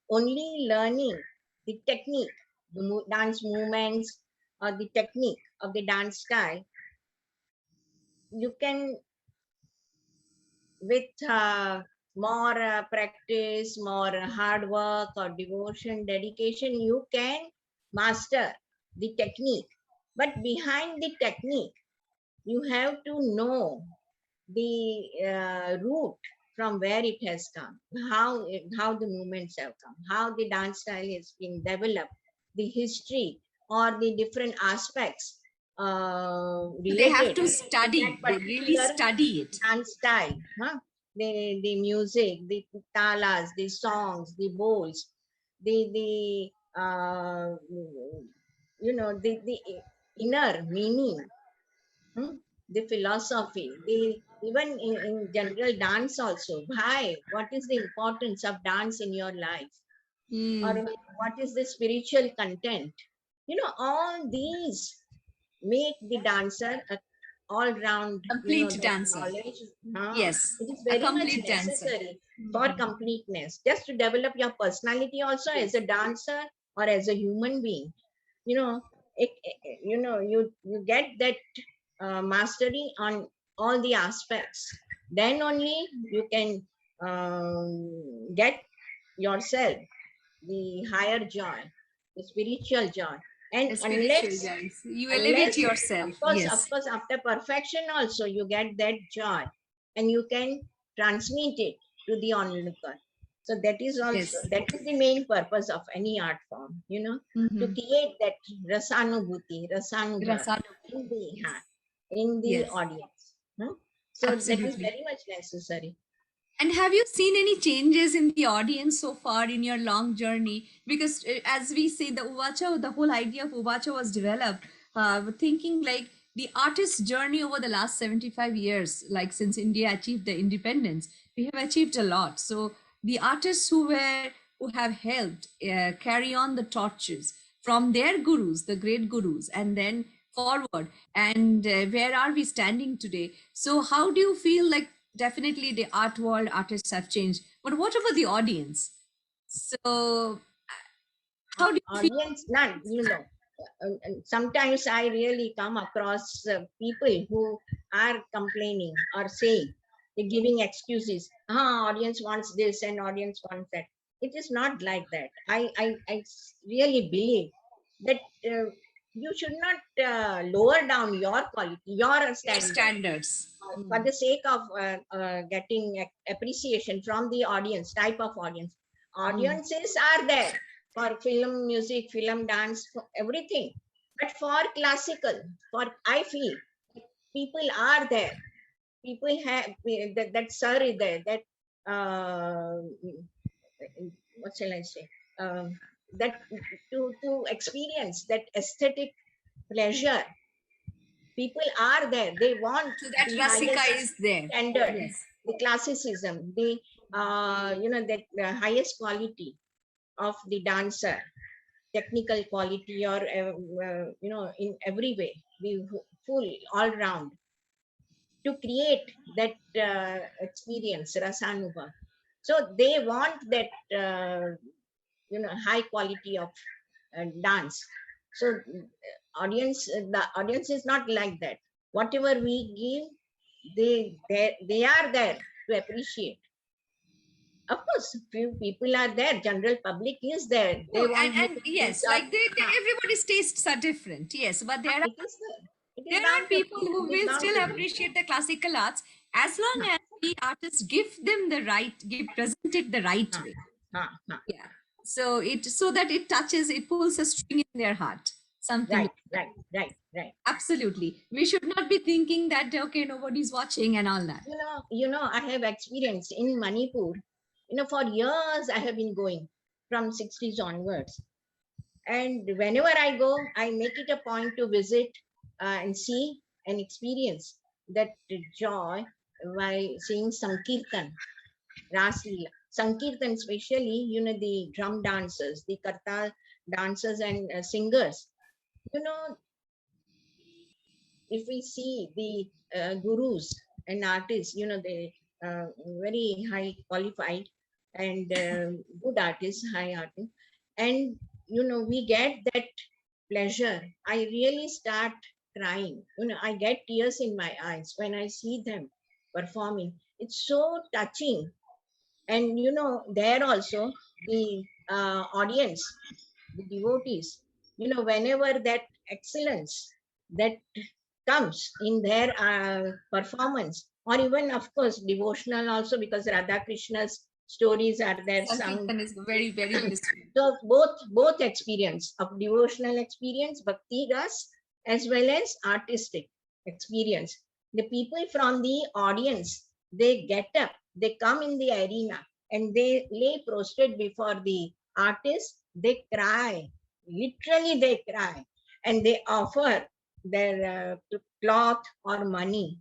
only learning the technique, the dance movements or the technique of the dance style. You can with more practice, more hard work or devotion, dedication, you can master the technique. But behind the technique, you have to know the root from where it has come, how the movements have come, how the dance style has been developed, the history or the different aspects So they have related to to that study. They really particular study it. dance style. The music, the talas, the songs, the bowls, the the inner meaning, hmm, the philosophy, the even in general dance also. Why? What is the importance of dance in your life? Or Hmm. what is the spiritual content? All these make the dancer a all-round, Complete that dancer. knowledge. Yes, It is a very much complete dancer. necessary for completeness, just to develop your personality also as a dancer or as a human being. You know, you get that mastery on all the aspects. Then only you can get yourself the higher joy, the spiritual joy. And A spiritual unless guys. You elevate unless yourself. of Yes. course after perfection also you get that joy, and you can transmit it to the onlooker. So that is also, Yes. that is the main purpose of any art form, to Mm-hmm. create that rasanubhav Rasanu. in the Yes. in the Yes. audience. So that is Absolutely. very much necessary. And have you seen any changes in the audience so far in your long journey? Because as we say, the whole idea of Uvacha was developed, thinking like the artist's journey over the last 75 years, like since India achieved the independence, we have achieved a lot. So the artists who have helped carry on the torches from their gurus, the great gurus, and then forward. And where are we standing today? So how do you feel like definitely the art world artists have changed, but what about the audience? So how do you feel? Audience, none, and sometimes I really come across people who are complaining or saying, they're giving excuses. Audience wants this and audience wants that. It is not like that. I really believe that you should not lower down your quality, your Your standard, standards. for the sake of getting appreciation from the audience, type of audience. Mm. Audiences are there for film, music, film, dance, for everything. But for classical, for I feel people are there. People have that sir is there. That uh, what shall I say? That to experience that aesthetic pleasure, people are there. They want So that the rasika highest is there. standard, Yes. the classicism, the that highest quality of the dancer, technical quality, or in every way, the full all round, to create that experience, rasanubhav. So they want that high quality of dance. So the audience is not like that. Whatever we give, they are there to appreciate. Of course, few people are there, general public is there, No, they want and movies yes, or like everybody's tastes are different. Yes, but it is there. It is there bound are to people be. who It is will bound still to be. appreciate the classical arts as long as the artists give them the right, give present it the right Huh, way. huh, huh. Yeah. So so that it touches, it pulls a string in their heart. Something Right, like that. right, right, right. Absolutely. We should not be thinking that okay, nobody's watching and all that. I have experience in Manipur. For years I have been going from 60s onwards. And whenever I go, I make it a point to visit and see and experience that joy while seeing Sankirtan, Ras Leela. Sankirtan, especially, the drum dancers, the Kartal dancers and singers. You know, if we see the gurus and artists, they very high qualified and good artists, high artists, and we get that pleasure. I really start crying. I get tears in my eyes when I see them performing. It's so touching. And you know, there also the audience, the devotees, you know, whenever that excellence that comes in their performance, or even of course devotional also, because Radha Krishna's stories are there sung. Sankirtan is very, very blissful. So both experience of devotional experience, bhakti ras, as well as artistic experience. The people from the audience, they get up, they come in the arena, and they lay prostrate before the artist. They cry, literally they cry, and they offer their cloth or money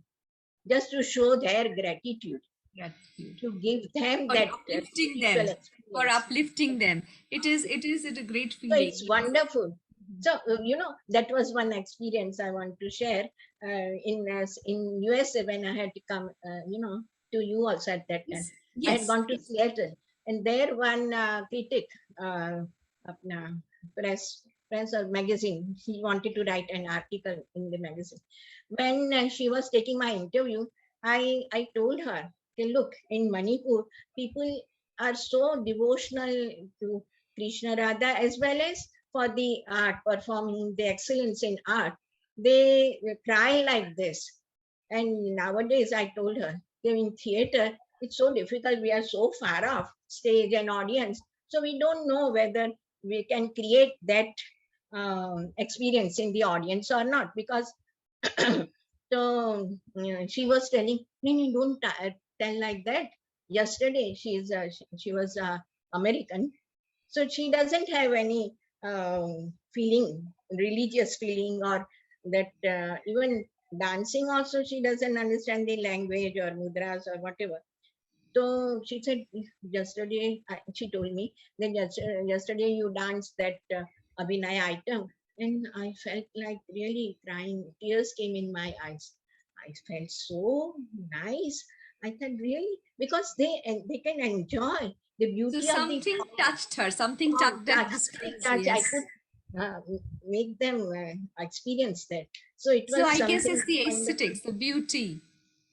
just to show their gratitude, Gratitude. to give them For that uplifting spiritual them, for experience. uplifting them. It is a great So feeling. it's wonderful. So you know, that was one experience I want to share in USA when I had to come, you know, to you also at that time. Yes, I had yes, gone to yes. Seattle, and there one critic, apna press or magazine, she wanted to write an article in the magazine. When she was taking my interview, I told her, okay, look, in Manipur, people are so devotional to Krishna Radha, as well as for the art, performing the excellence in art. They cry like this. And nowadays, I told her, in theater, it's so difficult. We are so far off stage and audience. So we don't know whether we can create that experience in the audience or not. Because so she was telling, no, no, don't tell like that. Yesterday, she was American, so she doesn't have any feeling, religious feeling, or that even dancing also she doesn't understand the language or mudras or whatever. So she said, yesterday, she told me that yesterday you danced that Abhinay item, and I felt like really crying. Tears came in my eyes. I felt so nice. I thought, really, because they can enjoy the So beauty of the something touched her, something form, tugged at touch, the the strings. touch. I Yes. could uh, make them experience that. So it So was I guess something it's the wonderful. aesthetics, the beauty,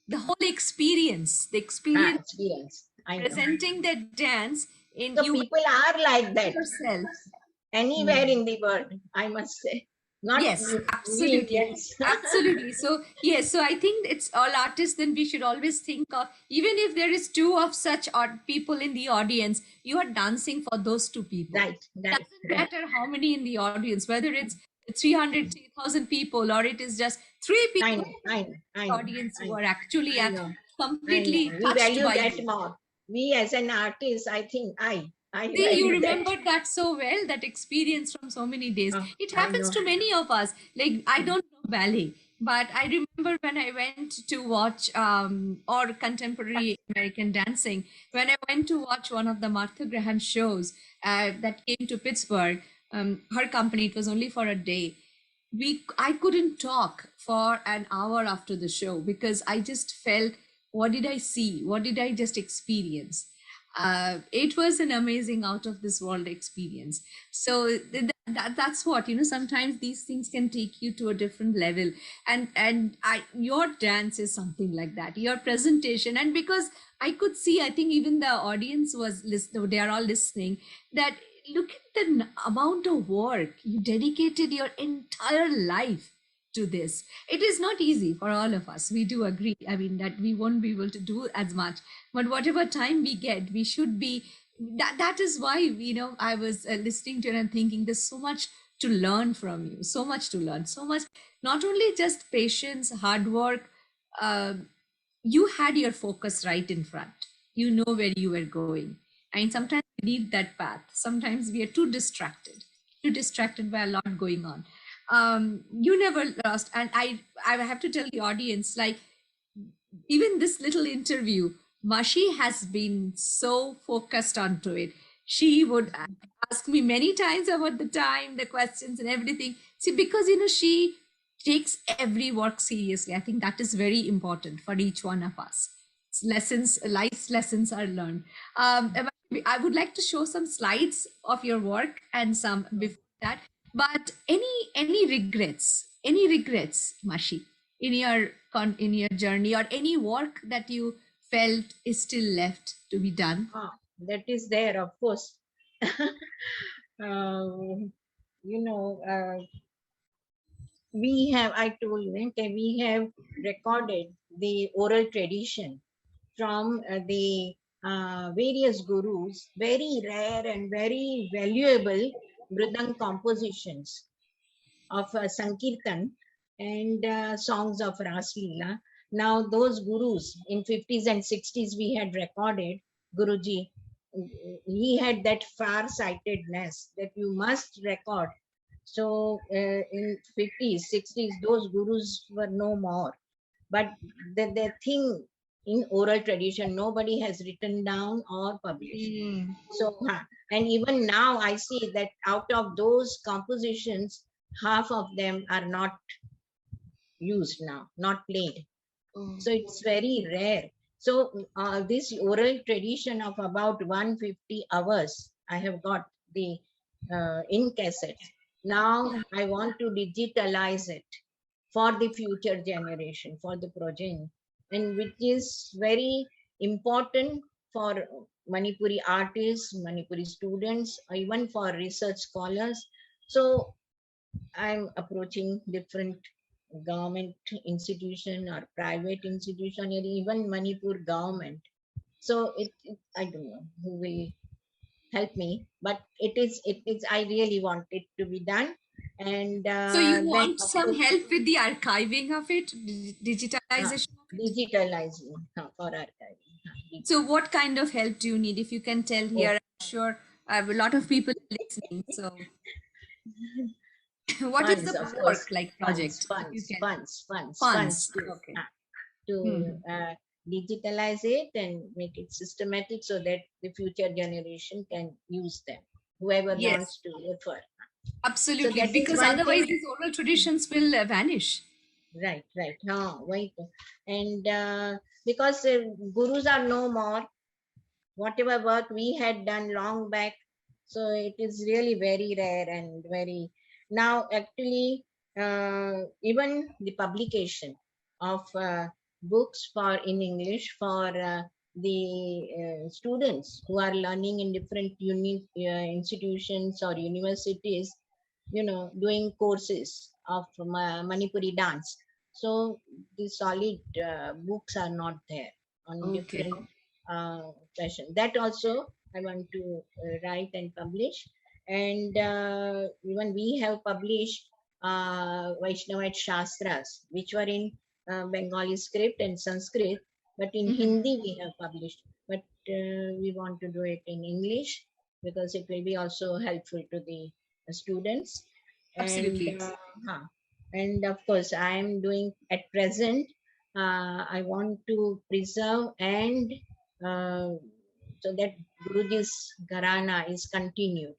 the whole experience, the experience Experience. I know. presenting that dance in So you people are like that yourself. anywhere in the world, I must say. Not Yes, we absolutely. Indians. Absolutely. So, yes, so I think it's all artists, then we should always think of, even if there is two of such odd people in the audience, you are dancing for those two people. Right, right, Doesn't right. matter how many in the audience, whether it's 300,000 people or it is just three I people know, I know, in I the know, audience I who know, are actually I know, I know. completely We touched value by that you. more. We as an artist, I think I See, you value that. remembered that so well, that experience from so many days. It I happens know. to many of us. Like, I don't know ballet, but I remember when I went to watch or contemporary American dancing, when I went to watch one of the Martha Graham shows that came to Pittsburgh, her company, it was only for a day. I couldn't talk for an hour after the show because I just felt, what did I see? What did I just experience? It was an amazing out of this world experience. So that's what, sometimes these things can take you to a different level. And your dance is something like that, your presentation. And because I could see, I think even the audience was listening, they are all listening, that look at the amount of work you dedicated your entire life to this. It is not easy for all of us, we do agree. I mean, that we won't be able to do as much, but whatever time we get, we should be. That is why, I was listening to it and thinking, there's so much to learn from you, so much to learn, so much, not only just patience, hard work. uh, you had your focus right in front, you know where you were going. And sometimes we leave that path, sometimes we are too distracted by a lot going on. You never lost. And I have to tell the audience, like, even this little interview, Mashi has been so focused onto it. She would ask me many times about the time, the questions, and everything. See, because she takes every work seriously. I think that is very important for each one of us. Lessons, life lessons are learned. I would like to show some slides of your work and some before that. But any regrets? Any regrets, Mashi? In your journey, or any work that you felt is still left to be done? That is there, of course. You know, we have, I told you, okay, we have recorded the oral tradition from the various gurus, very rare and very valuable Mridang compositions of Sankirtan and songs of Ras Leela. Now, those gurus in 50s and 60s we had recorded, Guruji, he had that far-sightedness that you must record. So in 50s, 60s, those gurus were no more. But the thing in oral tradition, nobody has written down or published. So, and even now I see that out of those compositions, half of them are not used now, not played. So it's very rare. So this oral tradition of about 150 hours, I have got the in cassettes. Now I want to digitalize it for the future generation, for the progeny, and which is very important for Manipuri artists, Manipuri students, or even for research scholars. So I'm approaching different government institution or private institution, or even Manipur government. So I don't know who will help me, but I really want it to be done. And So you then want of some course, help with the archiving of it, uh, digitalization of it? digitalizing for archiving. So what kind of help do you need? If you can tell here, Oh, I'm sure a lot of people are listening. So what is funds, the of course, work like funds, project? If you funds, can. funds, funds, funds Funds. to Okay. to Hmm. digitalize it and make it systematic so that the future generation can use them, whoever Yes, wants to refer. So absolutely. that is Because one otherwise thing. these oral traditions will vanish. Right, right. No, wait. And because gurus are no more, whatever work we had done long back, so it is really very rare and very now actually even the publication of books for in English for the students who are learning in different institutions or universities, doing courses of Manipuri dance. So the solid books are not there on Okay. different fashion. That also I want to write and publish. And even we have published Vaishnavite Shastras, which were in Bengali script and Sanskrit, but in Mhm. Hindi we have published. But we want to do it in English because it will be also helpful to the students. And Absolutely. huh. And of course, I am doing at present. I want to preserve and so that Guruji's Gharana is continued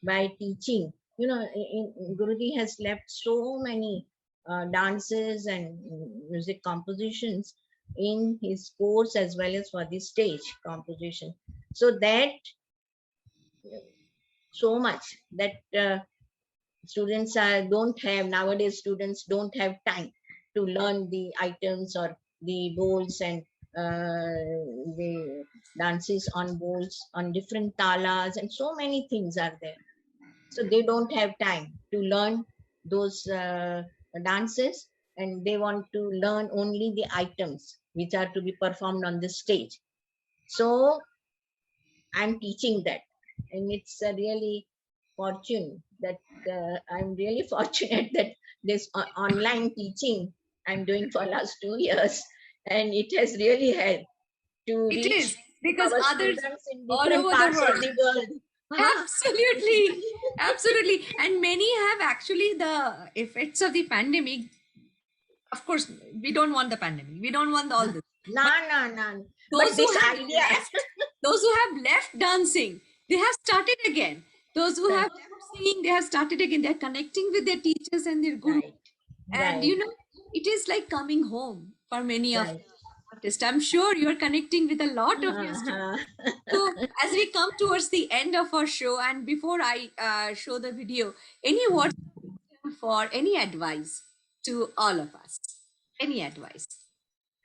by teaching. Guruji has left so many dances and music compositions in his course as well as for the stage composition. So that so much that students don't have nowadays. Students don't have time to learn the items or the bowls and the dances on bowls on different talas, and so many things are there. So they don't have time to learn those dances, and they want to learn only the items which are to be performed on the stage. So I'm teaching that, and it's a really fortune that I'm really fortunate that this online teaching I'm doing for last 2 years, and it has really helped to It is reach because our others students in all different over the parts of world. the world. Ah, Absolutely. Absolutely. And many have actually the effects of the pandemic. Of course, we don't want the pandemic. We don't want all this. no, But no, no. But those who this have idea, left, those who have left dancing, they have started again. Those who have right, left singing, they have started again. They're connecting with their teachers and their guru. right, And right, it is like coming home for many of right. artists. I'm sure you're connecting with a lot of your students. Uh-huh. So, as we come towards the end of our show, and before I show the video, any words for any advice to all of us? Any advice?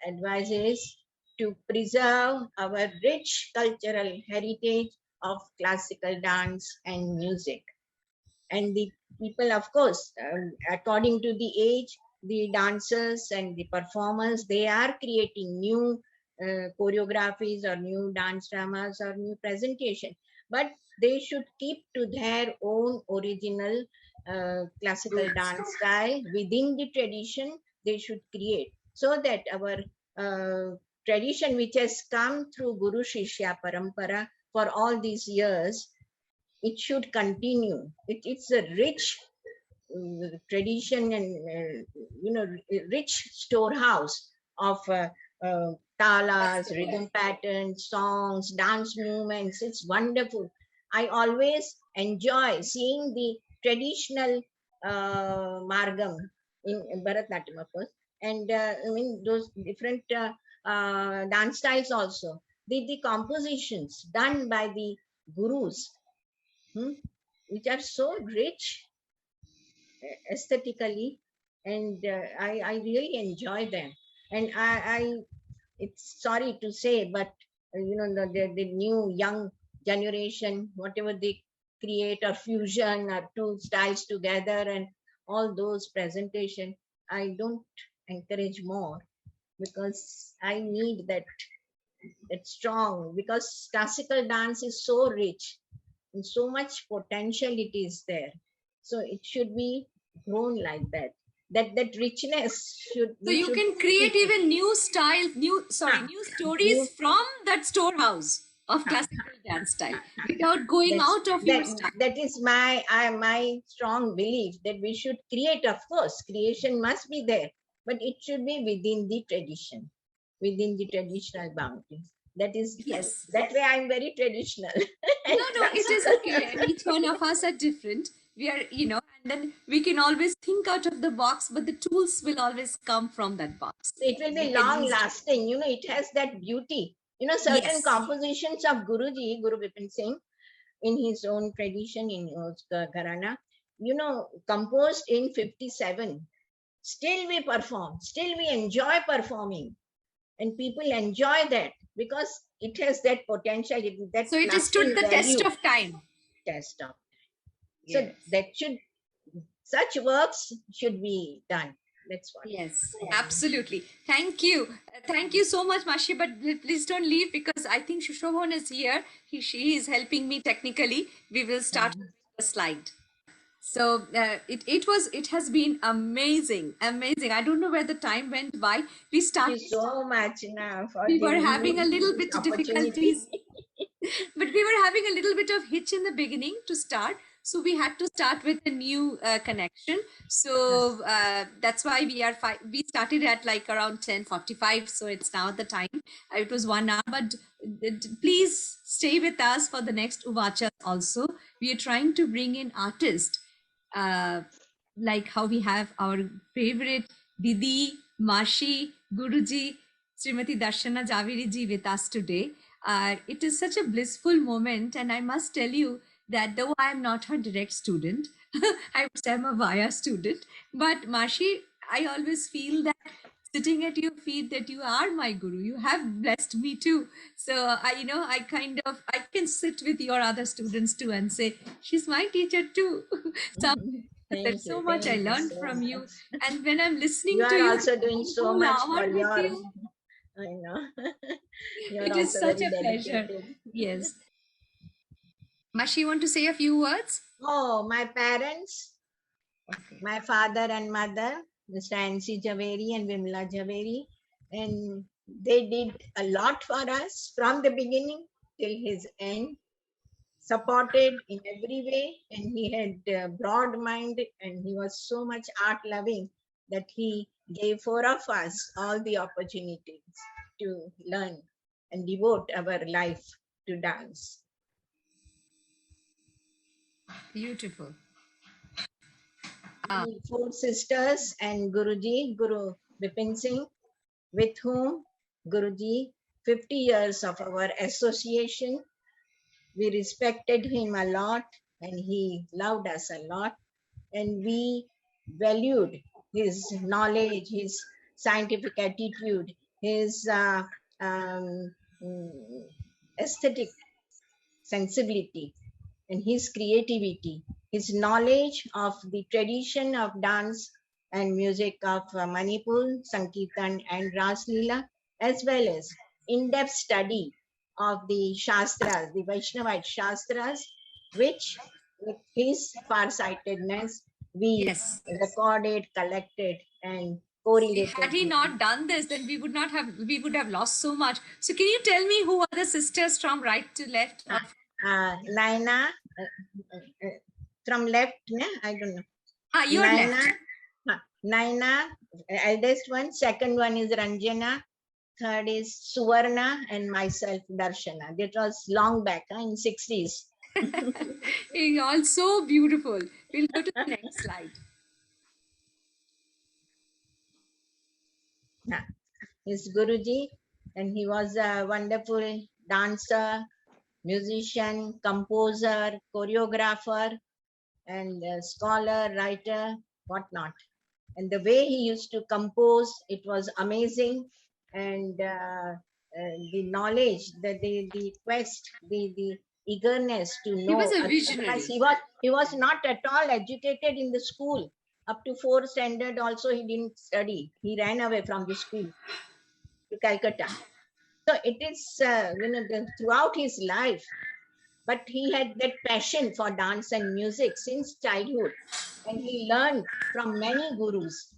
Advice is to preserve our rich cultural heritage of classical dance and music. And the people, of course, according to the age, the dancers and the performers, they are creating new choreographies or new dance dramas or new presentation, but they should keep to their own original classical dance style within the tradition they should create, so that our tradition, which has come through Guru Shishya Parampara for all these years, it should continue. It's a rich tradition and rich storehouse of talas, rhythm patterns, songs, dance movements. It's wonderful. I always enjoy seeing the traditional margam in Bharatanatyam, of course, and I mean those different dance styles also. The compositions done by the gurus, which are so rich aesthetically, and I really enjoy them. And it's sorry to say, but the new young generation, whatever they create or fusion or two styles together and all those presentation, I don't encourage more, because I need that strong, because classical dance is so rich and so much potential it is there, so it should be grown like that. That richness should So we you should can keep create it. even new style, Ah, new stories you, from that storehouse of ah, classical dance style without going that's out of your that style. that is my strong belief, that we should create. Of course, creation must be there, but it should be within the tradition, within the traditional boundaries. Yes. That way I'm very traditional and No, it is classical. okay. And each one of us are different. We are, and then we can always think out of the box, but the tools will always come from that box. It will We be can long use. lasting. It has that beauty. Certain Yes. compositions of Guruji, Guru Bipin Singh, in his own tradition, in his Gharana, composed in 57. Still we perform, still we enjoy performing, and people enjoy that because it has that potential, that So it has stood lasting the test value. of time. Test of. So Yes. such works should be done. That's what. Yes, absolutely. Thank you. Thank you so much, Mashi. But please don't leave, because I think Shushovan is here. She is helping me technically. We will start the slide. So it has been amazing, amazing. I don't know where the time went by. Thank you so much now for We were giving having a me little this bit opportunity. difficulties, but we were having a little bit of hitch in the beginning to start, so we had to start with a new connection. So that's why we started at like around 10:45, so it's now the time. It was 1 hour, but please stay with us for the next Uvacha also. We are trying to bring in artists, like how we have our favorite Didi, Mashi, Guruji, Srimati Darshana Javeri ji with us today. It is such a blissful moment, and I must tell you that though I am not her direct student, I would say I'm a via student. But Mashi, I always feel that sitting at your feet, that you are my guru. You have blessed me too. So I can sit with your other students too and say, she's my teacher too. So there's so much I Thank you learned so from you. much. And when I'm listening You to are you also doing the so whole much hour for with your, you, I know. You are it is also such very a pleasure. dedicated. Yes. Mashi, you want to say a few words? Oh, my parents, Okay. my father and mother, Mr. N.C. Javeri and Vimla Javeri, and they did a lot for us from the beginning till his end, supported in every way, and he had a broad mind, and he was so much art loving that he gave four of us all the opportunities to learn and devote our life to dance. Beautiful. The four sisters and Guruji, Guru Bipin Singh, with whom Guruji, 50 years of our association, we respected him a lot and he loved us a lot, and we valued his knowledge, his scientific attitude, his um, mm, aesthetic sensibility and his creativity, his knowledge of the tradition of dance and music of Manipur, Sankirtan, and Ras Leela, as well as in-depth study of the Shastras, the Vaishnavite Shastras, which with his farsightedness we Yes. recorded, collected, and Had correlated he with. not done this, then we would have lost so much. So can you tell me who are the sisters from right to left? Naina, from left, I don't know. Your Naina, left. Naina, eldest one. Second one is Ranjana. Third is Suvarna, and myself, Darshana. That was long back in 60s. You're all so beautiful. We'll go to the next slide. His Guruji, and he was a wonderful dancer, musician, composer, choreographer, and scholar, writer, whatnot. And the way he used to compose, it was amazing. And the knowledge, the quest, the eagerness to He was know. a Otherwise, visionary. he was not at all educated in the school. Up to 4th standard also he didn't study. He ran away from the school to Calcutta. So it is, throughout his life, but he had that passion for dance and music since childhood, and he learned from many gurus.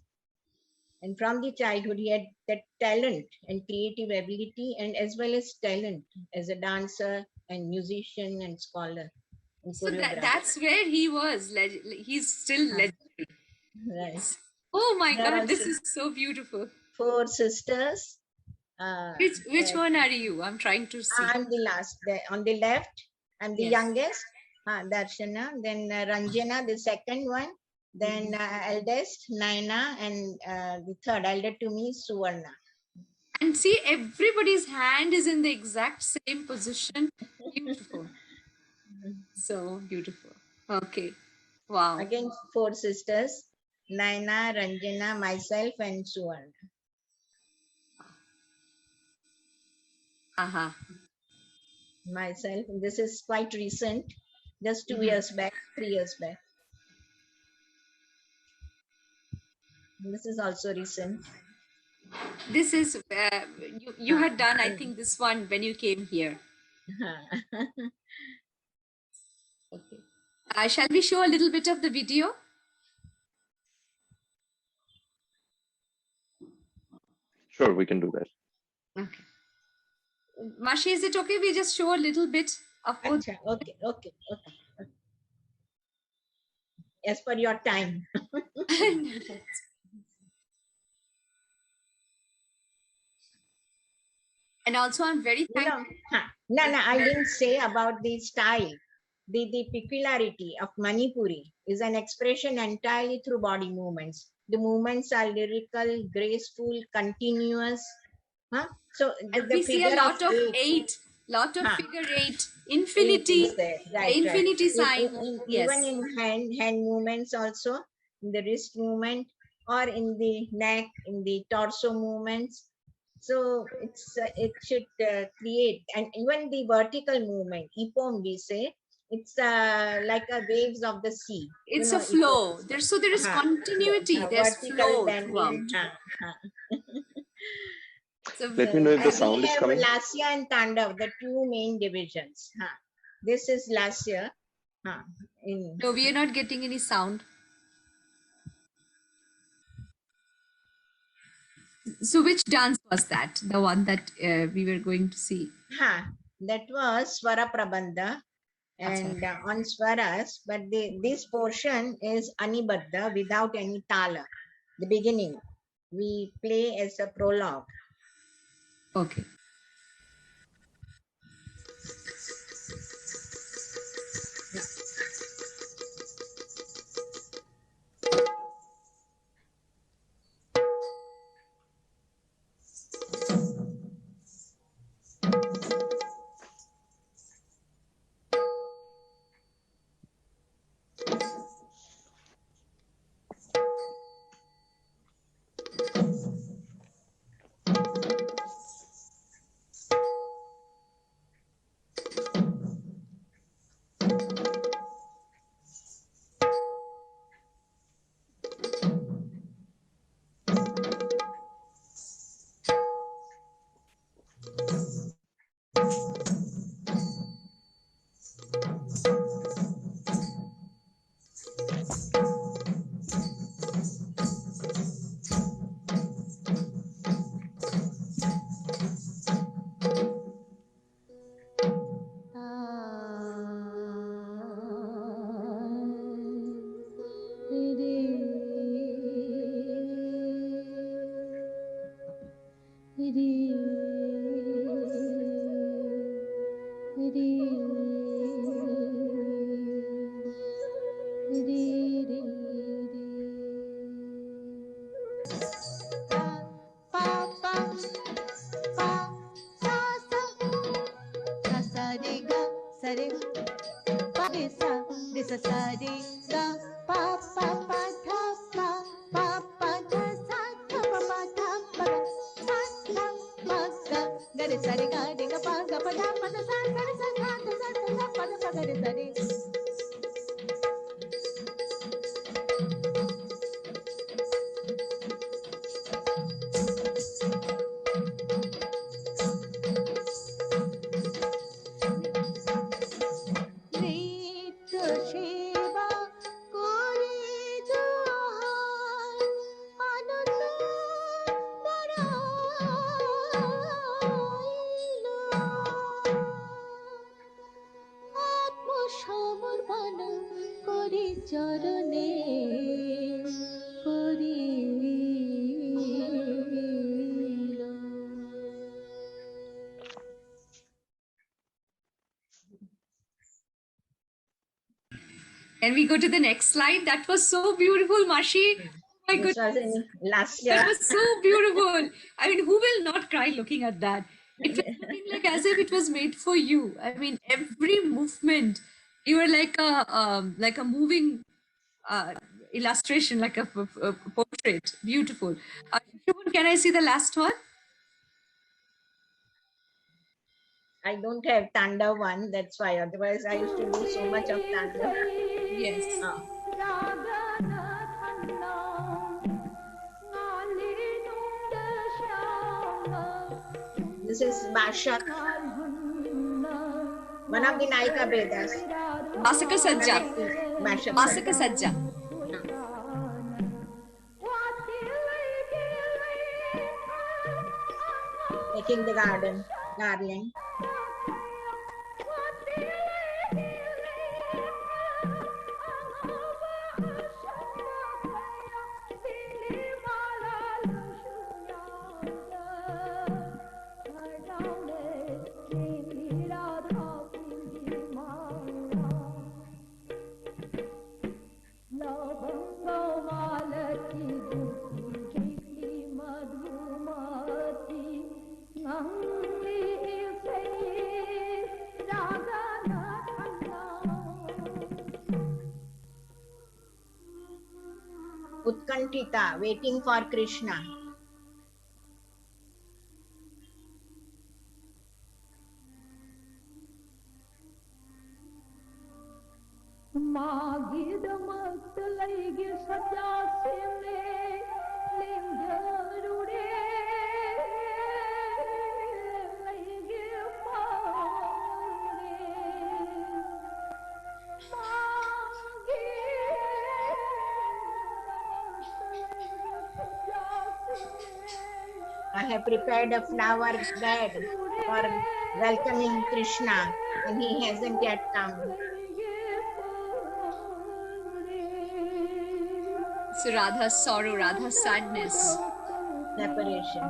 And from the childhood, he had that talent and creative ability, and as well as talent as a dancer and musician and scholar and So choreographer. that's where he was. He's still legendary. Right. Yes. Oh my There are God, this also is so beautiful. 4 sisters. Which one are you? I'm trying to see. I'm the last. On the left, I'm the Yes. youngest, Darshana. Then Ranjana, the second one. Then eldest, Naina, and the third, elder to me, Suvarna. And see, everybody's hand is in the exact same position. Beautiful. So beautiful. Okay. Wow. Again, 4 sisters, Naina, Ranjana, myself, and Suvarna. Uh-huh. Myself, this is quite recent, just 2 years back, 3 years back. This is also recent. This is you had done, I think, this one when you came here. Okay. Shall we show a little bit of the video? Sure, we can do that. Okay. Mashi, is it okay? We just show a little bit of both. Okay. As per your time. And also, I'm very thankful. No, I didn't say about the style. The peculiarity of Manipuri is an expression entirely through body movements. The movements are lyrical, graceful, continuous. So we see a lot of eight, lot of figure eight, infinity, right, infinity sign. Yes. Even in hand movements also, in the wrist movement or in the neck, in the torso movements. So it should create, and even the vertical movement, ipom we say, it's like a waves of the sea. It's a flow. There is continuity. There's flow throughout. So let me know if the sound is coming. Lasya and Tandav, the 2 main divisions. This is Lasya. No, we are not getting any sound. So which dance was that? The one that we were going to see? That was Swara Prabandha. And on Swaras, but this portion is Anibadha without any tala. The beginning, we play as a prologue. Okay. Can we go to the next slide? That was so beautiful, Mashi. Oh my This goodness. was in last year. That was so beautiful. I mean, who will not cry looking at that? It was looking like as if it was made for you. I mean, every movement, you were like a moving illustration, like a portrait. Beautiful. Shubhan, can I see the last one? I don't have Tanda one, that's why. Otherwise, I used to do so much of Tanda. Yes. This is Bashak, one of the Naika Vedas. Masaka Sajja. Bashak. Masaka Sajja. Making the garland. Utkantita, waiting for Krishna. I have prepared a flower bed for welcoming Krishna, and he hasn't yet come. So Radha's sorrow, Radha's sadness. Separation.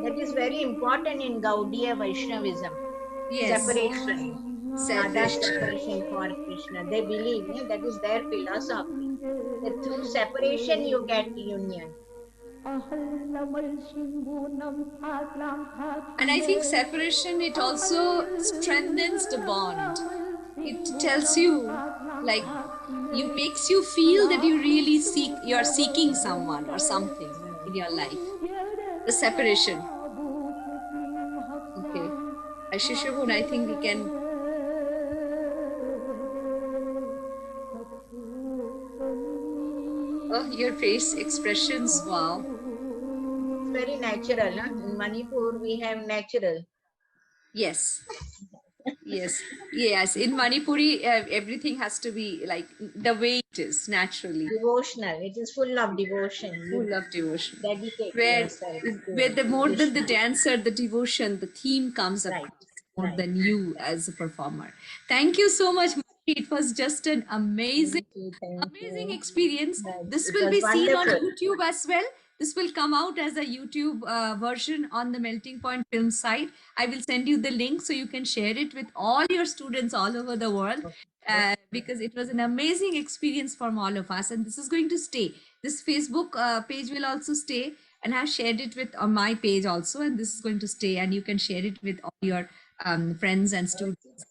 That is very important in Gaudiya Vaishnavism. Yes. Separation. Radha's separation for Krishna. They believe, that is their philosophy. That through separation you get union. And I think separation, it also strengthens the bond. It tells you, like, it makes you feel that you're seeking someone or something in your life. The separation. Okay. Shubhan, I think we can. Oh, your face expressions, wow. It's very natural. Huh? In Manipur, we have natural. Yes. Yes. In Manipuri, everything has to be like the way it is, naturally. Devotional. It is full of devotion. Full of devotion. Dedicate Where the more Krishna. than the dancer, the devotion, the theme comes up more than you as a performer. Thank you so much, Mashi. It was just an amazing experience. This will be seen on YouTube as well. This will come out as a YouTube version on the Melting Point Film site. I will send you the link so you can share it with all your students all over the world. Because it was an amazing experience for all of us, and this is going to stay. This Facebook page will also stay, and I've shared it with on my page also, and this is going to stay, and you can share it with all your friends and students.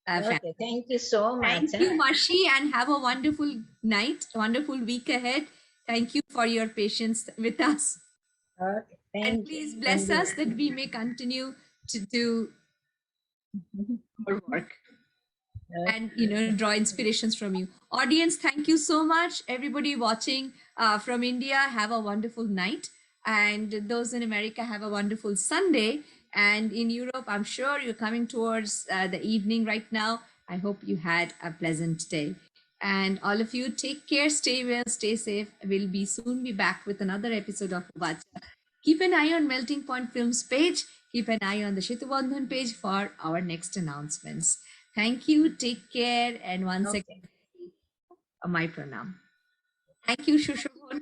Okay, thank you so much. Thank you, Mashi, and have a wonderful night, wonderful week ahead. Thank you for your patience with us. Okay, And thank please you. bless us that we may continue to do our work and draw inspirations from you. Audience, thank you so much. Everybody watching from India, have a wonderful night. And those in America, have a wonderful Sunday. And in Europe, I'm sure you're coming towards the evening right now. I hope you had a pleasant day. And all of you, take care, stay well, stay safe. We'll soon be back with another episode of Vacha. Keep an eye on Melting Point Films page. Keep an eye on the Shitubandhan page for our next announcements. Thank you. Take care. And once again, my pranam. Thank you, Shushobhan.